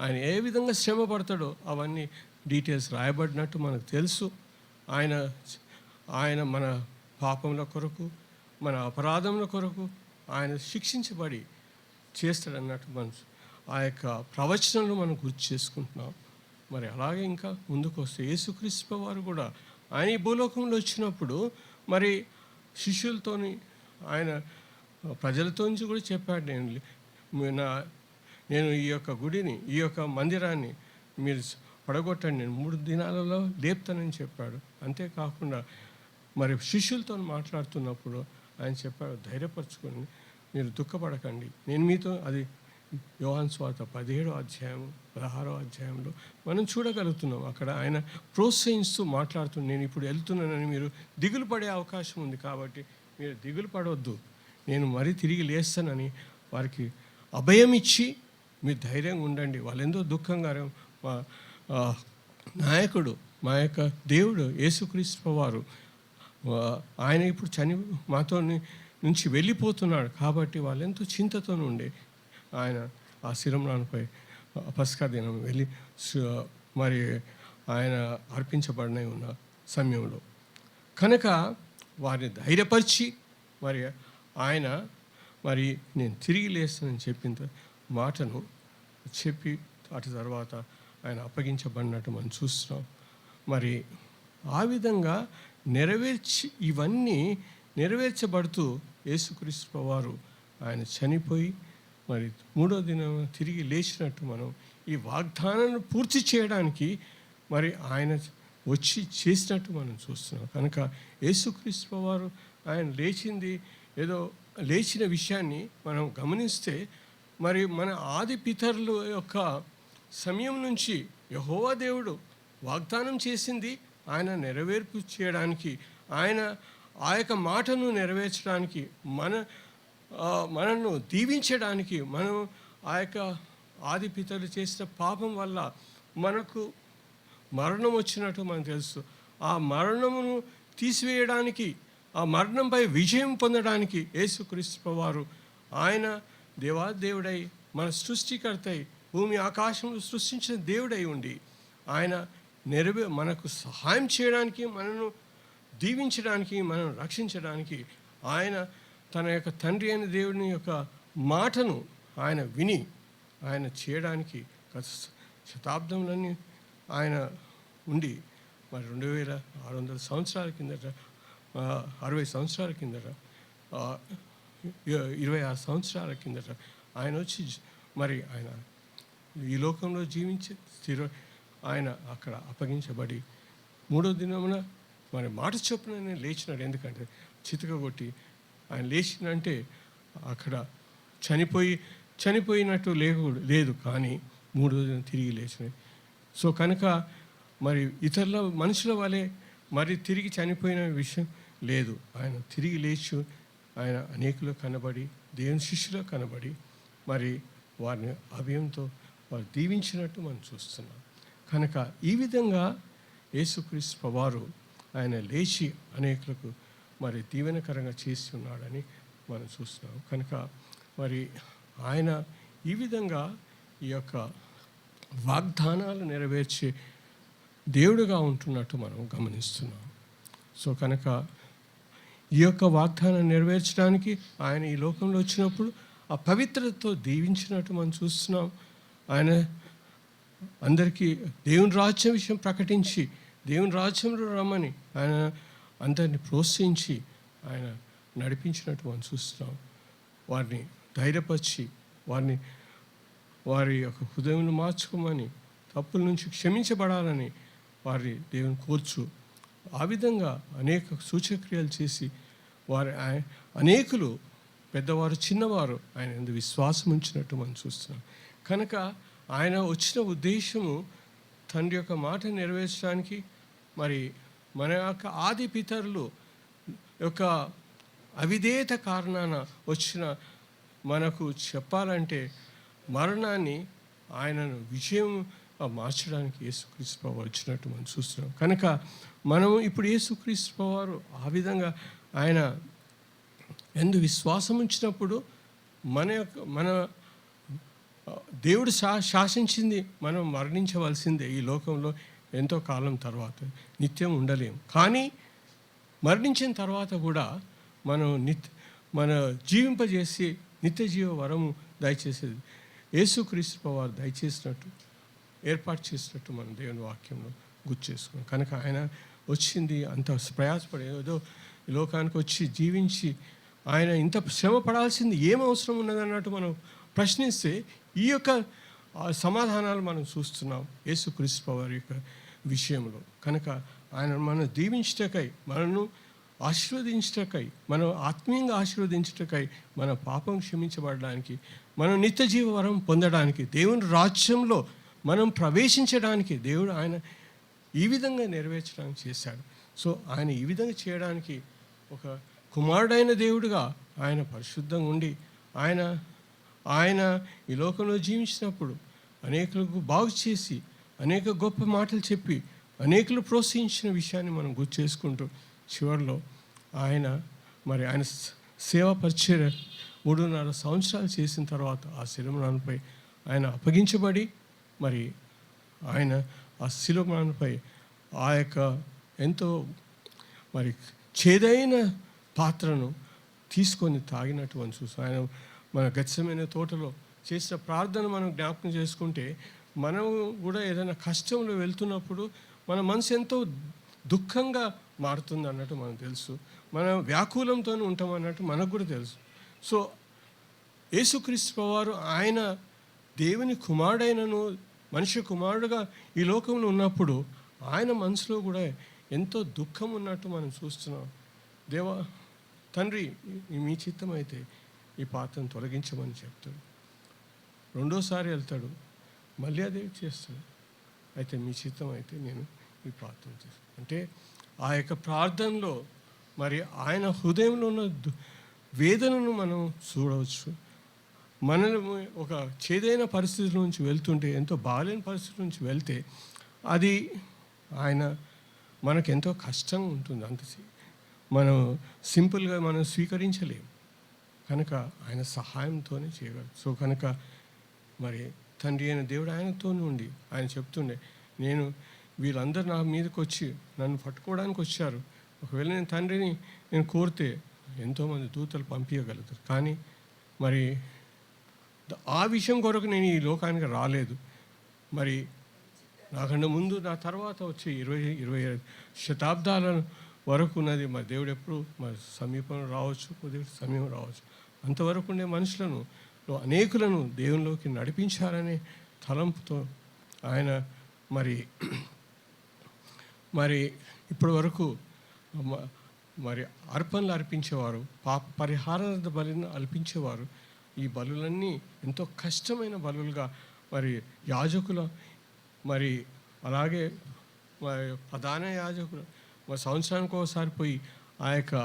ఆయన ఏ విధంగా శ్రమ పడతాడో అవన్నీ డీటెయిల్స్ రాయబడినట్టు మనకు తెలుసు. ఆయన మన పాపముల కొరకు, మన అపరాధముల కొరకు ఆయన శిక్షించబడి చేస్తాడన్నట్టు మనం ఆ యొక్క ప్రవచనంలో మనం గుర్తు చేసుకుంటున్నాం. మరి అలాగే ఇంకా ముందుకు వస్తే యేసుక్రీస్తు వారు కూడా ఆయన ఈ భూలోకంలో వచ్చినప్పుడు మరి శిష్యులతోని ఆయన ప్రజలతో నుంచి కూడా చెప్పాడు, నేను ఈ యొక్క గుడిని, ఈ యొక్క మందిరాన్ని మీరు పడగొట్టండి, నేను 3 దినాలలో లేపుతానని చెప్పాడు. అంతేకాకుండా మరి శిష్యులతో మాట్లాడుతున్నప్పుడు ఆయన చెప్పాడు, ధైర్యపరచుకొని మీరు దుఃఖపడకండి, నేను మీతో. అది యోహాను సువార్త 17వ అధ్యాయం 16వ అధ్యాయంలో మనం చూడగలుగుతున్నాం. అక్కడ ఆయన ప్రోత్సహిస్తూ మాట్లాడుతున్నాను, నేను ఇప్పుడు వెళ్తున్నానని మీరు దిగులు పడే అవకాశం ఉంది, కాబట్టి మీరు దిగులు పడవద్దు, నేను మరీ తిరిగి లేస్తానని వారికి అభయం ఇచ్చి మీరు ధైర్యంగా ఉండండి. వాళ్ళెంతో దుఃఖంగా మా నాయకుడు, మా యొక్క దేవుడు యేసుక్రీస్తు వారు ఆయన ఇప్పుడు మాతో నుంచి వెళ్ళిపోతున్నాడు, కాబట్టి వాళ్ళెంతో చింతతో ఉండే ఆయన ఆ శిరమ్రాన్పై పస్కా దినం వెళ్ళి మరి ఆయన అర్పించబడిన ఉన్న సమయంలో కనుక వారిని ధైర్యపరిచి మరి ఆయన మరి నేను తిరిగి లేస్తానని చెప్పిన మాటను చెప్పి అటు తర్వాత ఆయన అప్పగించబడినట్టు మనం చూస్తున్నాం. మరి ఆ విధంగా ఇవన్నీ నెరవేర్చబడుతూ యేసుక్రీస్తు వారు ఆయన చనిపోయి మరి 3వ దినం తిరిగి లేచినట్టు మనం ఈ వాగ్దానాన్ని పూర్తి చేయడానికి మరి ఆయన వచ్చి చేసినట్టు మనం చూస్తున్నాం. కనుక యేసుక్రీస్తు వారు ఆయన లేచిన విషయాన్ని మనం గమనిస్తే మరి మన ఆది పితరుల యొక్క సమయం నుంచి యెహోవా దేవుడు వాగ్దానం చేసింది ఆయన నెరవేర్పు చేయడానికి, ఆయన ఆ యొక్క మాటను నెరవేర్చడానికి, మనను దీవించడానికి, మనం ఆ యొక్క ఆది పితరులు చేసిన పాపం వల్ల మనకు మరణం వచ్చినట్టు మనకు తెలుసు. ఆ మరణమును తీసివేయడానికి, ఆ మరణంపై విజయం పొందడానికి యేసుక్రీస్తు వారు ఆయన దేవాదేవుడై మన సృష్టికర్తై భూమి ఆకాశంలో సృష్టించిన దేవుడై ఉండి ఆయన మనకు సహాయం చేయడానికి, మనను దీవించడానికి, మనం రక్షించడానికి ఆయన తన యొక్క తండ్రి అయిన దేవుని యొక్క మాటను ఆయన విని ఆయన చేయడానికి గత శతాబ్దంలోని ఆయన ఉండి మరి 2600 సంవత్సరాల కిందట 60 సంవత్సరాల కిందట 26 సంవత్సరాల కిందట ఆయన వచ్చి మరి ఆయన ఈ లోకంలో జీవించి ఆయన అక్కడ అప్పగించబడి 3వ దినమున మరి మాట చొప్పున నేను లేచినాడు. ఎందుకంటే చితకగొట్టి ఆయన లేచినంటే అక్కడ చనిపోయినట్టు లేదు, కానీ 3వ దినం తిరిగి లేచినాయి. సో కనుక మరి ఇతరుల మనుషుల వలె మరి తిరిగి చనిపోయిన విషయం లేదు. ఆయన తిరిగి లేచి ఆయన అనేకులు కనబడి దేవుని శిష్యులు కనబడి మరి వారిని అభయంతో వారు దీవించినట్టు మనం చూస్తున్నాం. కనుక ఈ విధంగా యేసుక్రీస్తు వారు ఆయన లేచి అనేకులకు మరి దీవెనకరంగా చేసి ఉన్నాడని మనం చూస్తున్నాం. కనుక మరి ఆయన ఈ విధంగా ఈ యొక్క వాగ్దానాలు నెరవేర్చే దేవుడుగా ఉంటున్నట్టు మనం గమనిస్తున్నాం. సో కనుక ఈ యొక్క వాగ్దానం నెరవేర్చడానికి ఆయన ఈ లోకంలో వచ్చినప్పుడు ఆ పవిత్రతతో దీవించినట్టు మనం చూస్తున్నాం. ఆయన అందరికీ దేవుని రాజ్యం విషయం ప్రకటించి దేవుని రాజ్యంలో రమ్మని ఆయన అందరినీ ప్రోత్సహించి ఆయన నడిపించినట్టు మనం చూస్తున్నాం. వారిని ధైర్యపరిచి వారి యొక్క హృదయం మార్చుకోమని, తప్పుల నుంచి క్షమించబడాలని వారి దేవుని కోర్చు ఆ విధంగా అనేక సూచక్రియలు చేసి అనేకులు పెద్దవారు చిన్నవారు ఆయన యందు విశ్వాసం ఉంచినట్టు మనం చూస్తున్నాం. కనుక ఆయన వచ్చిన ఉద్దేశము తండ్రి యొక్క మాట నెరవేర్చడానికి, మరి మన యొక్క ఆది పితరులు యొక్క అవిధేయత కారణాన వచ్చిన మనకు చెప్పాలంటే మరణాన్ని ఆయనను విజయం మార్చడానికి యేసుక్రీస్తు వారు వచ్చినట్టు మనం చూస్తున్నాం. కనుక మనము ఇప్పుడు యేసుక్రీస్తు వారు ఆ విధంగా ఆయన యందు విశ్వాసం ఉంచినప్పుడు మన దేవుడు శాసించింది మనం మరణించవలసిందే. ఈ లోకంలో ఎంతో కాలం తర్వాత నిత్యం ఉండలేము. కానీ మరణించిన తర్వాత కూడా మన జీవింపజేసి నిత్య జీవ వరము దయచేసేది యేసుక్రీస్తు వారు దయచేసినట్టు ఏర్పాటు చేసినట్టు మనం దేవుని వాక్యంలో గుర్తు చేసుకున్నాం. కనుక ఆయన వచ్చింది అంత ప్రయాసపడి ఏదో ఈ లోకానికి వచ్చి జీవించి ఆయన ఇంత శ్రమ పడాల్సింది ఏం అవసరం ఉన్నదన్నట్టు మనం ప్రశ్నిస్తే ఈ యొక్క సమాధానాలు మనం చూస్తున్నాం యేసుక్రీస్తు వారి యొక్క విషయంలో. కనుక ఆయన మనం దీవించటకై, మనను ఆశీర్వదించటకై, మనం ఆత్మీయంగా ఆశీర్వదించటకై, మన పాపం క్షమించబడడానికి, మనం నిత్య జీవ వరం పొందడానికి, దేవుని రాజ్యంలో మనం ప్రవేశించడానికి దేవుడు ఆయన ఈ విధంగా నెరవేర్చడానికి చేశాడు. సో ఆయన ఈ విధంగా చేయడానికి ఒక కుమారుడైన దేవుడుగా ఆయన పరిశుద్ధంగా ఉండి ఆయన ఈ లోకంలో జీవించినప్పుడు అనేకులకు బాగు చేసి అనేక గొప్ప మాటలు చెప్పి అనేకులు ప్రోత్సహించిన విషయాన్ని మనం గుర్తు చేసుకుంటూ చివరిలో ఆయన సేవ పరిచర్య 3.5 సంవత్సరాలు చేసిన తర్వాత ఆ శిలువపై ఆయన అప్పగించబడి మరి ఆయన ఆ శిలువపై ఆ యొక్క ఎంతో మరి చేదైన పాత్రను తీసుకొని తాగినట్టు మనం చూస్తాం. ఆయన మన గెత్సెమనే తోటలో చేసిన ప్రార్థన మనం జ్ఞాపకం చేసుకుంటే మనం కూడా ఏదైనా కష్టంలో వెళ్తున్నప్పుడు మన మనసు ఎంతో దుఃఖంగా మారుతుంది అన్నట్టు మనకు తెలుసు. మనం వ్యాకులంతో ఉంటాం అన్నట్టు మనకు కూడా తెలుసు. సో యేసుక్రీస్తు వారు ఆయన దేవుని కుమారుడైనను మనిషి కుమారుడుగా ఈ లోకంలో ఉన్నప్పుడు ఆయన మనసులో కూడా ఎంతో దుఃఖం ఉన్నట్టు మనం చూస్తున్నాం. దేవా తండ్రి, మీ చిత్తం అయితే ఈ పాత్రను తొలగించమని చెప్తాడు. రెండోసారి వెళ్తాడు, మళ్ళీ అదే చేస్తాడు. అయితే మీ చిత్తం అయితే నేను ఈ పాత్రను చేస్తాను అంటే ఆ యొక్క ప్రార్థనలో మరి ఆయన హృదయంలో ఉన్న వేదనను మనం చూడవచ్చు. మనల్ని ఒక చేదైన పరిస్థితి నుంచి వెళ్తుంటే, ఎంతో బాగాలేని పరిస్థితి నుంచి వెళ్తే అది ఆయన మనకెంతో కష్టంగా ఉంటుంది. అంత మనం సింపుల్గా మనం స్వీకరించలేము. కనుక ఆయన సహాయంతోనే చేయగలరు. సో కనుక మరి తండ్రి అయిన దేవుడు ఆయనతో నుండి ఆయన చెప్తుండే, నేను వీళ్ళందరూ నా మీదకి వచ్చి నన్ను పట్టుకోవడానికి వచ్చారు. ఒకవేళ నేను తండ్రిని నేను కోరితే ఎంతోమంది దూతలు పంపించగలుగుతారు. కానీ మరి ఆ విషయం కొరకు నేను ఈ లోకానికి రాలేదు. మరి నాకంటే ముందు నా తర్వాత వచ్చే 20-25 శతాబ్దాల వరకు ఉన్నది మరి దేవుడు ఎప్పుడు మరి సమీపం రావచ్చు, కొద్దిగా సమయం రావచ్చు. అంతవరకు ఉండే మనుషులను అనేకులను దేవునిలోకి నడిపించాలనే తలంపుతో ఆయన మరి ఇప్పటి వరకు మరి అర్పణలు అర్పించేవారు, పాప పరిహార బలిని అర్పించేవారు. ఈ బలులన్నీ ఎంతో కష్టమైన బలులుగా మరి యాజకుల మరి అలాగే మరి ప్రధాన యాజకులు మరి సంవత్సరానికి ఒకసారి పోయి ఆ యొక్క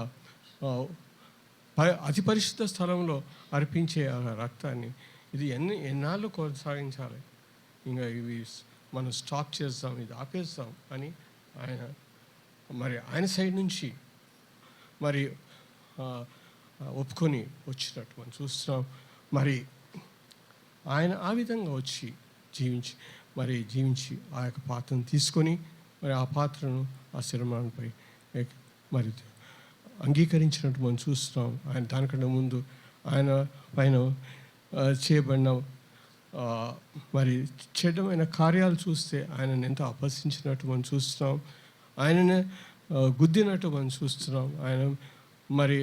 అతి పరిశుద్ధ స్థలంలో అర్పించే ఆ రక్తాన్ని ఇది ఎన్నాళ్ళు కొనసాగించాలి, ఇంకా ఇవి మనం స్టాప్ చేస్తాం, ఇది ఆపేస్తాం అని ఆయన సైడ్ నుంచి మరి ఒప్పుకొని వచ్చినట్టు మనం చూస్తున్నాం. మరి ఆయన ఆ విధంగా వచ్చి జీవించి ఆ యొక్క పాత్రను తీసుకొని మరి ఆ పాత్రను ఆ శిరమానంపై మరి అంగీకరించినట్టు మనం చూస్తున్నాం. ఆయన దానికంటే ముందు ఆయన పైన చేయబడిన మరి చెడ్డమైన కార్యాలు చూస్తే ఆయనను ఎంతో అపహసించినట్టు మనం చూస్తున్నాం. ఆయననే గుద్దినట్టు మనం చూస్తున్నాం. ఆయన మరి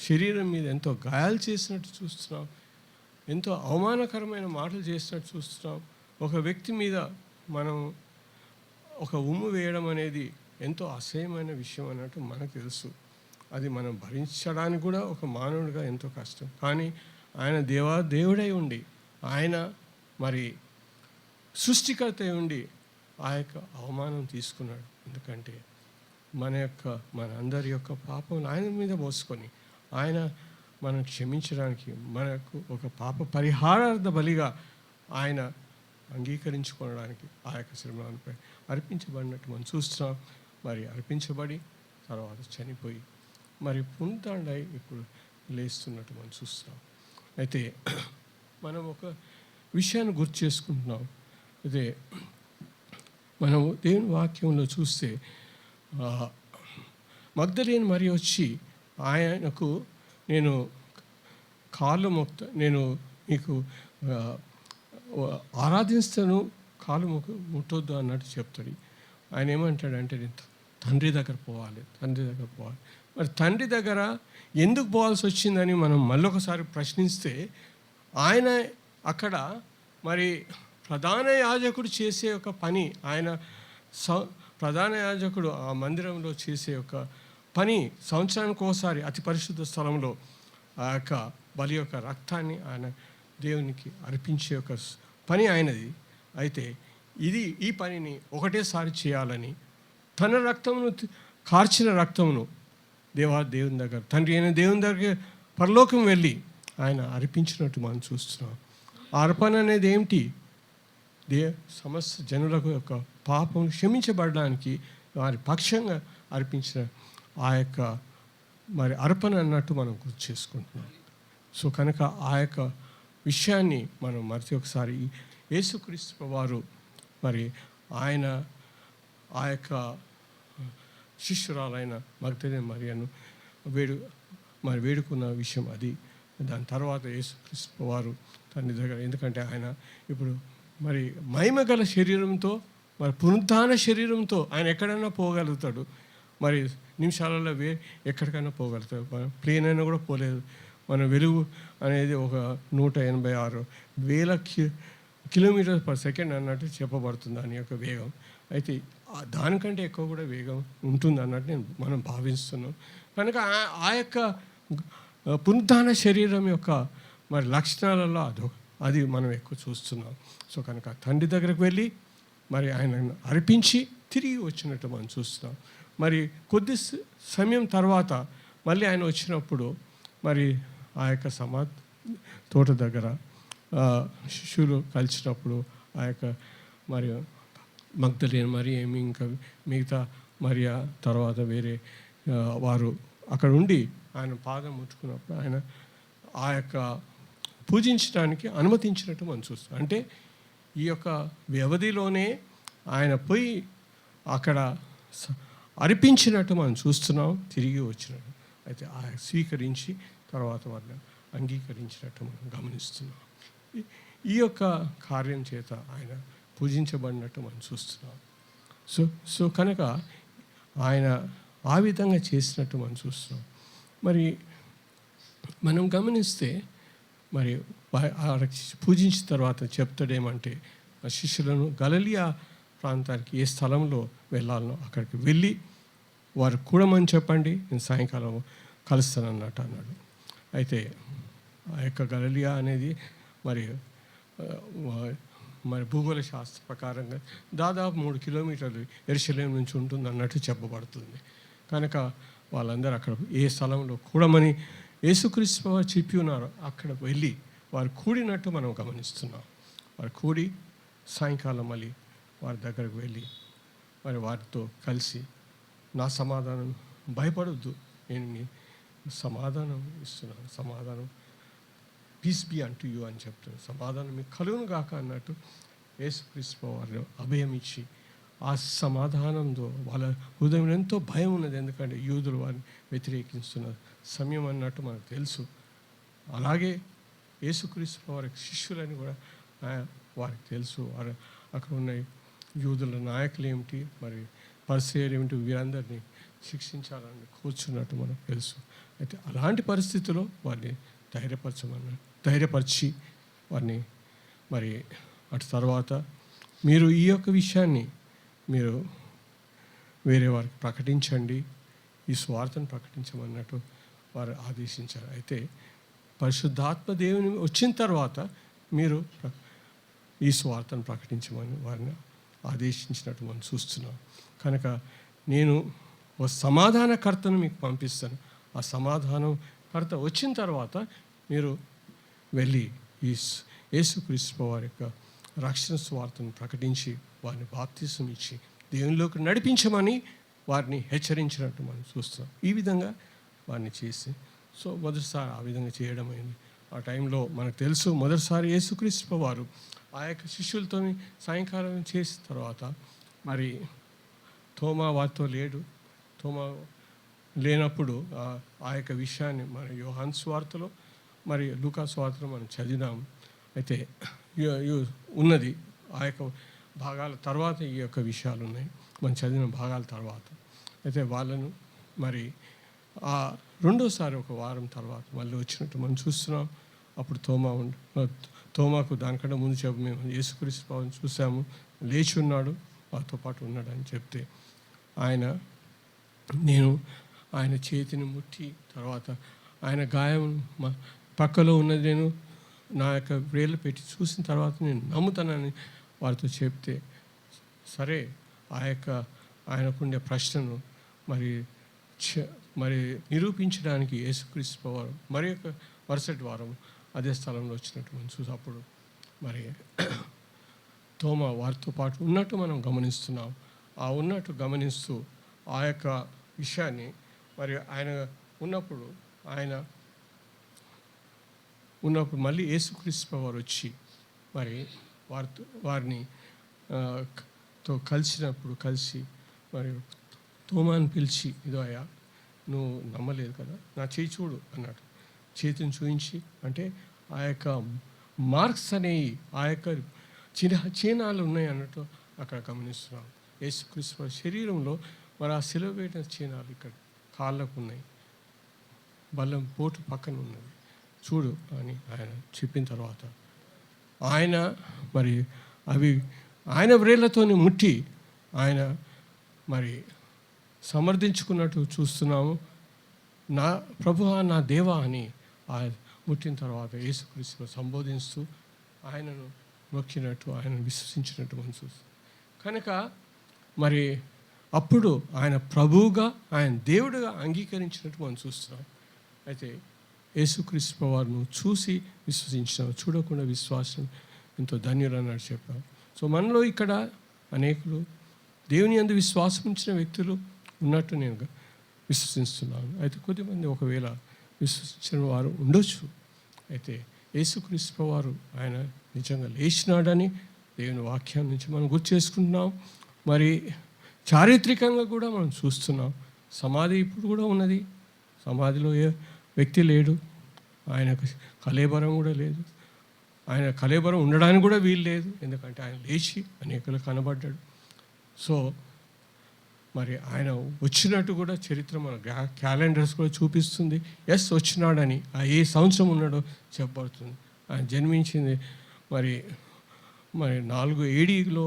శరీరం మీద ఎంతో గాయాలు చేసినట్టు చూస్తున్నాం. ఎంతో అవమానకరమైన మాటలు చేసినట్టు చూస్తున్నాం. ఒక వ్యక్తి మీద మనం ఒక ఉమ్ము వేయడం అనేది ఎంతో అసహ్యమైన విషయం అన్నట్టు మనకు తెలుసు. అది మనం భరించడానికి కూడా ఒక మానవుడిగా ఎంతో కష్టం. కానీ ఆయన దేవుడై ఉండి, ఆయన మరి సృష్టికర్త అయి ఉండి ఆ యొక్క అవమానం తీసుకున్నాడు. ఎందుకంటే మన అందరి యొక్క పాపం ఆయన మీద మోసుకొని ఆయన మనం క్షమించడానికి మనకు ఒక పాప పరిహారార్థ బలిగా ఆయన అంగీకరించుకోవడానికి ఆ యొక్క శ్రమలపై అర్పించబడినట్టు మనం చూస్తున్నాం. మరి అర్పించబడి తర్వాత చనిపోయి మరి పునరుద్ధరణై ఇప్పుడు లేస్తున్నట్టు మనం చూస్తున్నాం. అయితే మనం ఒక విషయాన్ని గుర్తు చేసుకుంటున్నాం. అయితే మనం దేవుని వాక్యంలో చూస్తే మగ్దలేని మరి వచ్చి ఆయనకు నేను కాళ్ళు నేను మీకు ఆరాధిస్తాను, కాళ్ళు ముట్టొద్దు అన్నట్టు చెప్తాడు. ఆయన ఏమంటాడంటే నేను తండ్రి దగ్గర పోవాలి. మరి తండ్రి దగ్గర ఎందుకు పోవాల్సి వచ్చిందని మనం మళ్ళొకసారి ప్రశ్నిస్తే ఆయన అక్కడ మరి ప్రధాన యాజకుడు చేసే ఒక పని, ఆయన ప్రధాన యాజకుడు ఆ మందిరంలో చేసే ఒక పని సంవత్సరానికి ఒకసారి అతి పరిశుద్ధ స్థలంలో ఆ యొక్క బలి యొక్క రక్తాన్ని ఆయన దేవునికి అర్పించే ఒక పని ఆయనది. అయితే ఈ పనిని ఒకటేసారి చేయాలని తన రక్తమును కార్చిన రక్తమును దేవుని దగ్గర తండ్రి అయిన దేవుని దగ్గర పరలోకం వెళ్ళి ఆయన అర్పించినట్టు మనం చూస్తున్నాం. అర్పణ అనేది ఏమిటి? సమస్త జనులకు యొక్క పాపం క్షమించబడడానికి వారి పక్షంగా అర్పించిన ఆ యొక్క మరి అర్పణ అన్నట్టు మనం గుర్తు చేసుకుంటున్నాం. సో కనుక ఆ యొక్క విషయాన్ని మనం మరిచి ఒకసారి యేసుక్రీస్తు వారు మరి ఆయన ఆ యొక్క శిష్యురాలైన మగ్దలేని మరియను వేడుకున్న విషయం అది. దాని తర్వాత యేసుక్రీస్తు వారు తండ్రి దగ్గర, ఎందుకంటే ఆయన ఇప్పుడు మరి మహిమ గల శరీరంతో మరి పునరుత్థాన శరీరంతో ఆయన ఎక్కడైనా పోగలుగుతాడు. మరి నిమిషాలలో ఎక్కడికైనా పోగలుగుతాం. ప్లేన్ అయినా కూడా పోలేదు. మన వెలుగు అనేది ఒక 186 వేల కిలోమీటర్స్ పర్ సెకండ్ అన్నట్టు చెప్పబడుతుంది దాని యొక్క వేగం. అయితే దానికంటే ఎక్కువ కూడా వేగం ఉంటుంది అన్నట్టు మనం భావిస్తున్నాం. కనుక ఆ యొక్క పునరుత్థాన శరీరం యొక్క మరి లక్షణాలలో అది మనం ఎక్కువ చూస్తున్నాం. సో కనుక తండ్రి దగ్గరకు వెళ్ళి మరి ఆయనను అర్పించి తిరిగి వచ్చినట్టు మనం చూస్తున్నాం. మరి కొద్ది సమయం తర్వాత మళ్ళీ ఆయన వచ్చినప్పుడు మరి ఆ యొక్క తోట దగ్గర శిష్యులు కలిసినప్పుడు ఆ యొక్క మరి మగ్దలేని మరి ఏమి ఇంకా మిగతా మరి తర్వాత వేరే వారు అక్కడ ఉండి ఆయన పాదం ముట్టుకున్నప్పుడు ఆయన ఆ యొక్క పూజించడానికి అనుమతించినట్టు మనం చూస్తాం. అంటే ఈ యొక్క వ్యవధిలోనే ఆయన పోయి అక్కడ అర్పించినట్టు మనం చూస్తున్నాం, తిరిగి వచ్చినట్టు. అయితే ఆయన స్వీకరించి తర్వాత వాళ్ళని అంగీకరించినట్టు మనం గమనిస్తున్నాం. ఈ యొక్క కార్యం చేత ఆయన పూజించబడినట్టు మనం చూస్తున్నాం. సో కనుక ఆయన ఆ విధంగా చేసినట్టు మనం చూస్తున్నాం. మరి మనం గమనిస్తే మరి పూజించిన తర్వాత చెప్తాడేమంటే శిష్యులను గలిలయ ప్రాంతానికి ఏ స్థలంలో వెళ్ళాలనో అక్కడికి వెళ్ళి వారు కూడమని చెప్పండి, నేను సాయంకాలం కలుస్తానన్నట్టు అన్నాడు. అయితే ఆ యొక్క గలిలయ అనేది మరి భూగోళ శాస్త్ర ప్రకారంగా దాదాపు 3 కిలోమీటర్లు యెరూషలేము నుంచి ఉంటుంది అన్నట్టు చెప్పబడుతుంది. కనుక వాళ్ళందరూ అక్కడ ఏ స్థలంలో కూడమని యేసుక్రీస్తు వారు చెప్పి ఉన్నారో అక్కడ వెళ్ళి వారు కూడినట్టు మనం గమనిస్తున్నాం. వారు కూడి సాయంకాలం మళ్ళీ వారి దగ్గరకు వెళ్ళి మరి వారితో కలిసి నా సమాధానం, భయపడొద్దు, నేను నీ సమాధానం ఇస్తున్నాను, సమాధానం పీస్ బి అంటూ యూ అని చెప్తున్నాను, సమాధానం మీకు కలుగును గాక అన్నట్టు యేసుక్రీస్తు వారు అభయం ఇచ్చి ఆ సమాధానంతో వాళ్ళ హృదయంలో ఎంతో భయం ఉన్నది. ఎందుకంటే యూదులు వారిని వ్యతిరేకిస్తున్న సమయం అన్నట్టు మనకు తెలుసు. అలాగే యేసుక్రీస్తు వారి శిష్యులని కూడా వారికి తెలుసు. వారు అక్కడ ఉన్న యూదుల నాయకులు ఏమిటి, మరి పరిసయ్యులు ఏమిటి, వీరందరినీ శిక్షించాలని కూర్చున్నట్టు మనకు తెలుసు. అయితే అలాంటి పరిస్థితుల్లో వారిని ధైర్యపరిచి వారిని మరి అటు తర్వాత మీరు ఈ యొక్క విషయాన్ని మీరు వేరే వారికి ప్రకటించండి, ఈ స్వార్థను ప్రకటించమన్నట్టు వారు ఆదేశించారు. అయితే పరిశుద్ధాత్మ దేవుని వచ్చిన తర్వాత మీరు ఈ స్వార్థను ప్రకటించమని వారిని ఆదేశించినట్టు మనం చూస్తున్నాం. కనుక నేను ఒక సమాధానకర్తను మీకు పంపిస్తాను, ఆ సమాధానకర్త వచ్చిన తర్వాత మీరు వెళ్ళి ఈ యేసుక్రీస్తు వారి యొక్క రక్షణ స్వార్థను ప్రకటించి వారిని బాప్తిసం ఇచ్చి దేవునిలోకి నడిపించమని వారిని హెచ్చరించినట్టు మనం చూస్తున్నాం. ఈ విధంగా వారిని చేసి మొదటిసారి ఆ విధంగా చేయడం అయింది. ఆ టైంలో మనకు తెలుసు, మొదటిసారి యేసుక్రీస్తు వారు ఆ యొక్క శిష్యులతో సాయంకాలం చేసిన తర్వాత మరి తోమా వారితో లేడు. తోమా లేనప్పుడు ఆ యొక్క విషయాన్ని మన యోహాను సువార్తలో మరి లూకా సువార్తలో మనం చదివినాం. అయితే ఉన్నది ఆ యొక్క భాగాల తర్వాత ఈ యొక్క విషయాలు ఉన్నాయి, మనం చదివిన భాగాల తర్వాత. అయితే వాళ్ళను మరి ఆ రెండోసారి ఒక వారం తర్వాత మళ్ళీ వచ్చినట్టు మనం చూస్తున్నాం. అప్పుడు తోమాకు దానికంటే ముందు మేము యేసుక్రీస్తు ప్రభువుని చూసాము, లేచి ఉన్నాడు, వారితో పాటు ఉన్నాడు అని చెప్తే నేను ఆయన చేతిని ముట్టి తర్వాత ఆయన గాయం పక్కలో ఉన్నది నేను నా యొక్క వేళ్ళు పెట్టి చూసిన తర్వాత నేను నమ్ముతానని వారితో చెప్తే, సరే ఆ యొక్క ఆయనకుండే ప్రశ్నను మరి నిరూపించడానికి యేసుక్రీస్తు వారు మరి యొక్క మరుసటి వారం అదే స్థలంలో వచ్చినట్టు మనం చూసి అప్పుడు మరి తోమా వారితో పాటు ఉన్నట్టు మనం గమనిస్తున్నాం. ఆ ఉన్నట్టు గమనిస్తూ ఆ యొక్క విషయాన్ని మరి ఆయన ఉన్నప్పుడు మళ్ళీ యేసుక్రీస్తు వారు వచ్చి మరి వారిని కలిసి మరి తోమాను పిలిచి, ఇదో అయ్యా నువ్వు నమ్మలేదు కదా, నా చేయి చూడు అన్నాడు. చేతిని చూపించి అంటే ఆ యొక్క మార్క్స్ అనేవి ఆ యొక్క చిహ్నాలు ఉన్నాయి అన్నట్టు అక్కడ గమనిస్తున్నాం. యేసుక్రీస్తు శరీరంలో మరి ఆ సిలువ వేసిన చిహ్నాలు ఇక్కడ కాళ్ళకు ఉన్నాయి, బల్లం పోటు పక్కన ఉన్నది చూడు అని ఆయన చెప్పిన తర్వాత ఆయన మరి అవి ఆయన వ్రేళ్లతోని ముట్టి ఆయన మరి సమర్థించుకున్నట్టు చూస్తున్నాము. నా ప్రభువా నా దేవా అని ఆయన ముట్టిన తర్వాత యేసుక్రీస్తును సంబోధిస్తూ ఆయనను మొక్కినట్టు ఆయనను విశ్వసించినట్టు మనం చూస్తాం. కనుక మరి అప్పుడు ఆయన ప్రభువుగా ఆయన దేవుడుగా అంగీకరించినట్టు మనం చూస్తున్నాం. అయితే యేసుక్రీస్తు వారిని చూసి విశ్వసించినాం, చూడకుండా విశ్వాసం ఎంతో ధన్యులు అన్నట్టు చెప్పాం. సో మనలో ఇక్కడ అనేకులు దేవుని యందు విశ్వాసం ఉంచిన వ్యక్తులు ఉన్నట్టు నేను విశ్వసిస్తున్నాను. అయితే కొద్దిమంది ఒకవేళ విశ్వసించిన వారు ఉండొచ్చు. అయితే యేసుక్రీస్తు వారు ఆయన నిజంగా లేచినాడని దేవుని వాక్యం నుంచి మనం గుర్తు చేసుకుంటున్నాం. మరి చారిత్రికంగా కూడా మనం చూస్తున్నాం. సమాధి ఇప్పుడు కూడా ఉన్నది, సమాధిలో ఏ వ్యక్తి లేడు, ఆయనకు కళేబరం కూడా లేదు, ఆయన కళేబరం ఉండడానికి కూడా వీలు లేదు, ఎందుకంటే ఆయన లేచి అనేకులు కనబడ్డాడు. సో మరి ఆయన వచ్చినట్టు కూడా చరిత్ర మన క్యాలెండర్స్ కూడా చూపిస్తుంది. ఎస్ వచ్చినాడని, ఆ ఏ సంవత్సరం ఉన్నాడో చెప్పబడుతుంది. ఆయన జన్మించింది మరి 4 ADలో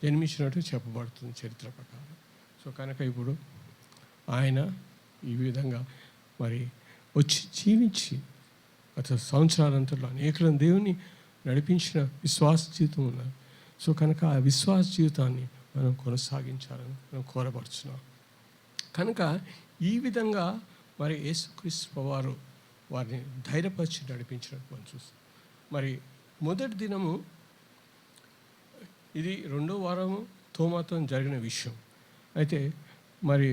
జన్మించినట్టు చెప్పబడుతుంది చరిత్ర ప్రకారం. సో కనుక ఇప్పుడు ఆయన ఈ విధంగా మరి వచ్చి జీవించి గత సంవత్సరాలంతలో అనేకులను దేవుని నడిపించిన విశ్వాస జీవితం ఉన్నారు. సో కనుక ఆ విశ్వాస జీవితాన్ని మనం కొనసాగించాలని మనం కోరపడుతున్నాం. కనుక ఈ విధంగా మరి యేసుక్రీస్తు వారు వారిని ధైర్యపరిచి నడిపించినట్టు మనం చూస్తాం. మరి మొదటి దినము ఇది 2వ వారము తోమాతో జరిగిన విషయం. అయితే మరి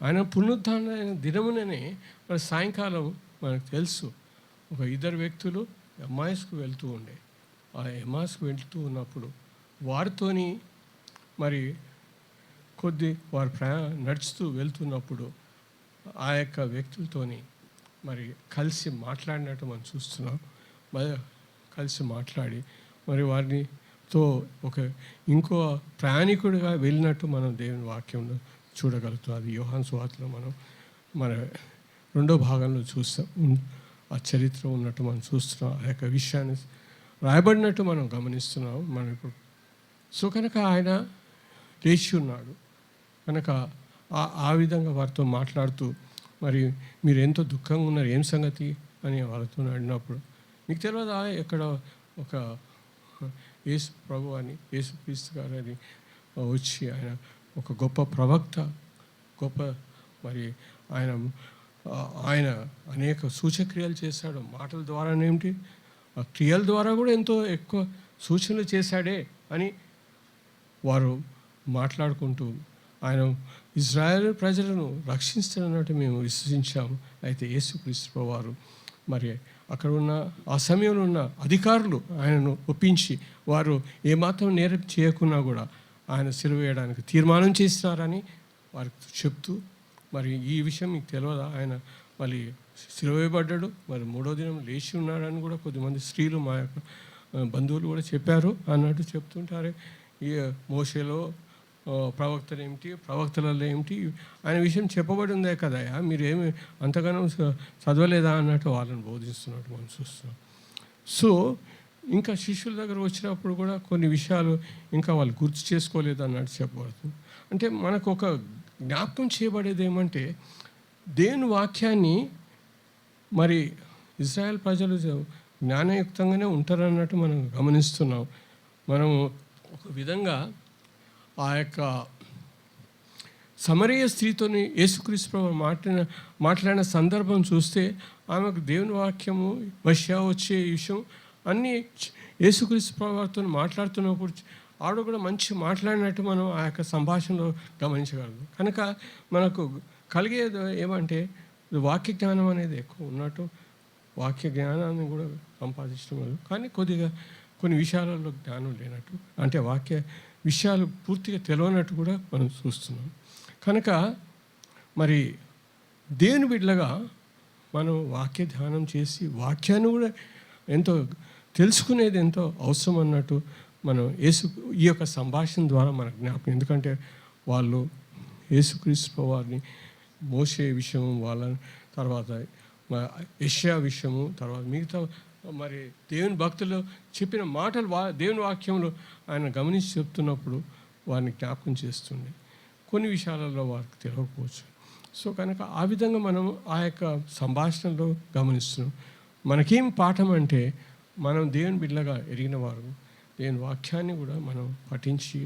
ఆయన పునరుద్ధాన దినముననే మరి సాయంకాలం మనకు తెలుసు ఒక 2 వ్యక్తులు ఎమ్మాయిస్కు వెళ్తూ ఉండే. ఆ ఎమ్మాయిస్కు వెళ్తూ ఉన్నప్పుడు వారితోని మరి వారు నడుస్తూ వెళ్తున్నప్పుడు ఆ యొక్క వ్యక్తులతోని మరి కలిసి మాట్లాడినట్టు మనం చూస్తున్నాం. కలిసి మాట్లాడి మరి వారితో ఇంకో ప్రయాణికుడిగా వెళ్ళినట్టు మనం దేవుని వాక్యంలో చూడగలుగుతాం. అది యోహాను సువార్తలో మనం మన 2వ భాగంలో చూస్తాం. ఆ చరిత్ర ఉన్నట్టు మనం చూస్తున్నాం. ఆ యొక్క విషయాన్ని రాయబడినట్టు మనం గమనిస్తున్నాం మనం ఇప్పుడు. సో కనుక ఆయన లేచి ఉన్నాడు. కనుక ఆ విధంగా వారితో మాట్లాడుతూ మరి మీరు ఎంతో దుఃఖంగా ఉన్నారు, ఏం సంగతి అని వాళ్ళతో అడిగినప్పుడు, మీకు తెలియదా ఎక్కడ ఒక యేసు ప్రభు అని యేసుక్రీస్తు గారు అని వచ్చి ఆయన ఒక గొప్ప ప్రవక్త, గొప్ప మరి ఆయన అనేక సూచక్రియలు చేశాడు. మాటల ద్వారానేమిటి, క్రియల ద్వారా కూడా ఎంతో ఎక్కువ సూచనలు చేశాడే అని వారు మాట్లాడుకుంటూ ఆయన ఇజ్రాయేల్ ప్రజలను రక్షిస్తున్నట్టు మేము విశ్వసించాము. అయితే యేసుక్రీస్తు వారు మరి అక్కడ ఉన్న ఆ సమయంలో ఉన్న అధికారులు ఆయనను ఒప్పించి వారు ఏమాత్రం నేరం చేయకున్నా కూడా ఆయన సిలువ వేయడానికి తీర్మానం చేసినారని వారికి చెప్తూ, మరి ఈ విషయం మీకు తెలియదా, ఆయన మళ్ళీ సిలువ వేయబడ్డాడు, మరి 3వ దినం లేచి ఉన్నాడని కూడా కొద్దిమంది స్త్రీలు మా యొక్క బంధువులు కూడా చెప్పారు అన్నట్టు చెప్తుంటారు. ఈ మోషేలో ప్రవక్తలు ప్రవక్తలలో ఏమిటి ఆయన విషయం చెప్పబడి ఉందే కదా, మీరు ఏమి అంతగానో చదవలేదా అన్నట్టు వాళ్ళని బోధిస్తున్నట్టు మనం చూస్తున్నాం. సో ఇంకా శిష్యుల దగ్గర వచ్చినప్పుడు కూడా కొన్ని విషయాలు ఇంకా వాళ్ళు గుర్తు చేసుకోలేదు అన్నట్టు చెప్పబడుతుంది. అంటే మనకు ఒక జ్ఞాపకం చేయబడేది ఏమంటే, దేవుని వాక్యాన్ని మరి ఇజ్రాయెల్ ప్రజలు జ్ఞానయుక్తంగానే ఉంటారన్నట్టు మనం గమనిస్తున్నాం. మనము ఒక విధంగా ఆ యొక్క సమరయ స్త్రీతోని యేసుక్రీస్తు ప్రభువు మాట్లాడిన సందర్భం చూస్తే ఆమెకు దేవుని వాక్యము మెస్సియా వచ్చే విషయం అన్నీ యేసుక్రీస్తు ప్రభువుతో మాట్లాడుతున్నప్పుడు ఆవిడ కూడా మంచి మాట్లాడినట్టు మనం ఆ యొక్క సంభాషణలో గమనించగలము. కనుక మనకు కలిగేది ఏమంటే వాక్య జ్ఞానం అనేది ఎక్కువ ఉన్నట్టు వాక్య జ్ఞానాన్ని కూడా సంపాదించడం లేదు, కానీ కొన్ని విషయాలలో జ్ఞానం లేనట్టు, అంటే వాక్య విషయాలు పూర్తిగా తెలియనట్టు కూడా మనం చూస్తున్నాం. కనుక మరి దేవుని బిడ్డలుగా మనం వాక్య ధ్యానం చేసి వాక్యాన్ని కూడా ఎంతో తెలుసుకునేది ఎంతో అవసరం అన్నట్టు మనం ఈ యొక్క సంభాషణ ద్వారా మనకు జ్ఞాపకం. ఎందుకంటే వాళ్ళు యేసుక్రీస్తు వారిని మోసే విషయము, వాళ్ళ తర్వాత యెషయా విషయము, తర్వాత మిగతా మరి దేవుని భక్తులు చెప్పిన మాటలు దేవుని వాక్యంలో ఆయన గమనించి చెప్తున్నప్పుడు వారిని జ్ఞాపకం చేస్తుంది. కొన్ని విషయాలలో వారికి తెలియకపోవచ్చు. సో కనుక ఆ విధంగా మనం ఆ యొక్క సంభాషణలో గమనిస్తున్నాం. మనకేం పాఠం అంటే, మనం దేవుని బిడ్డగా ఎరిగిన వారు దేవుని వాక్యాన్ని కూడా మనం పఠించి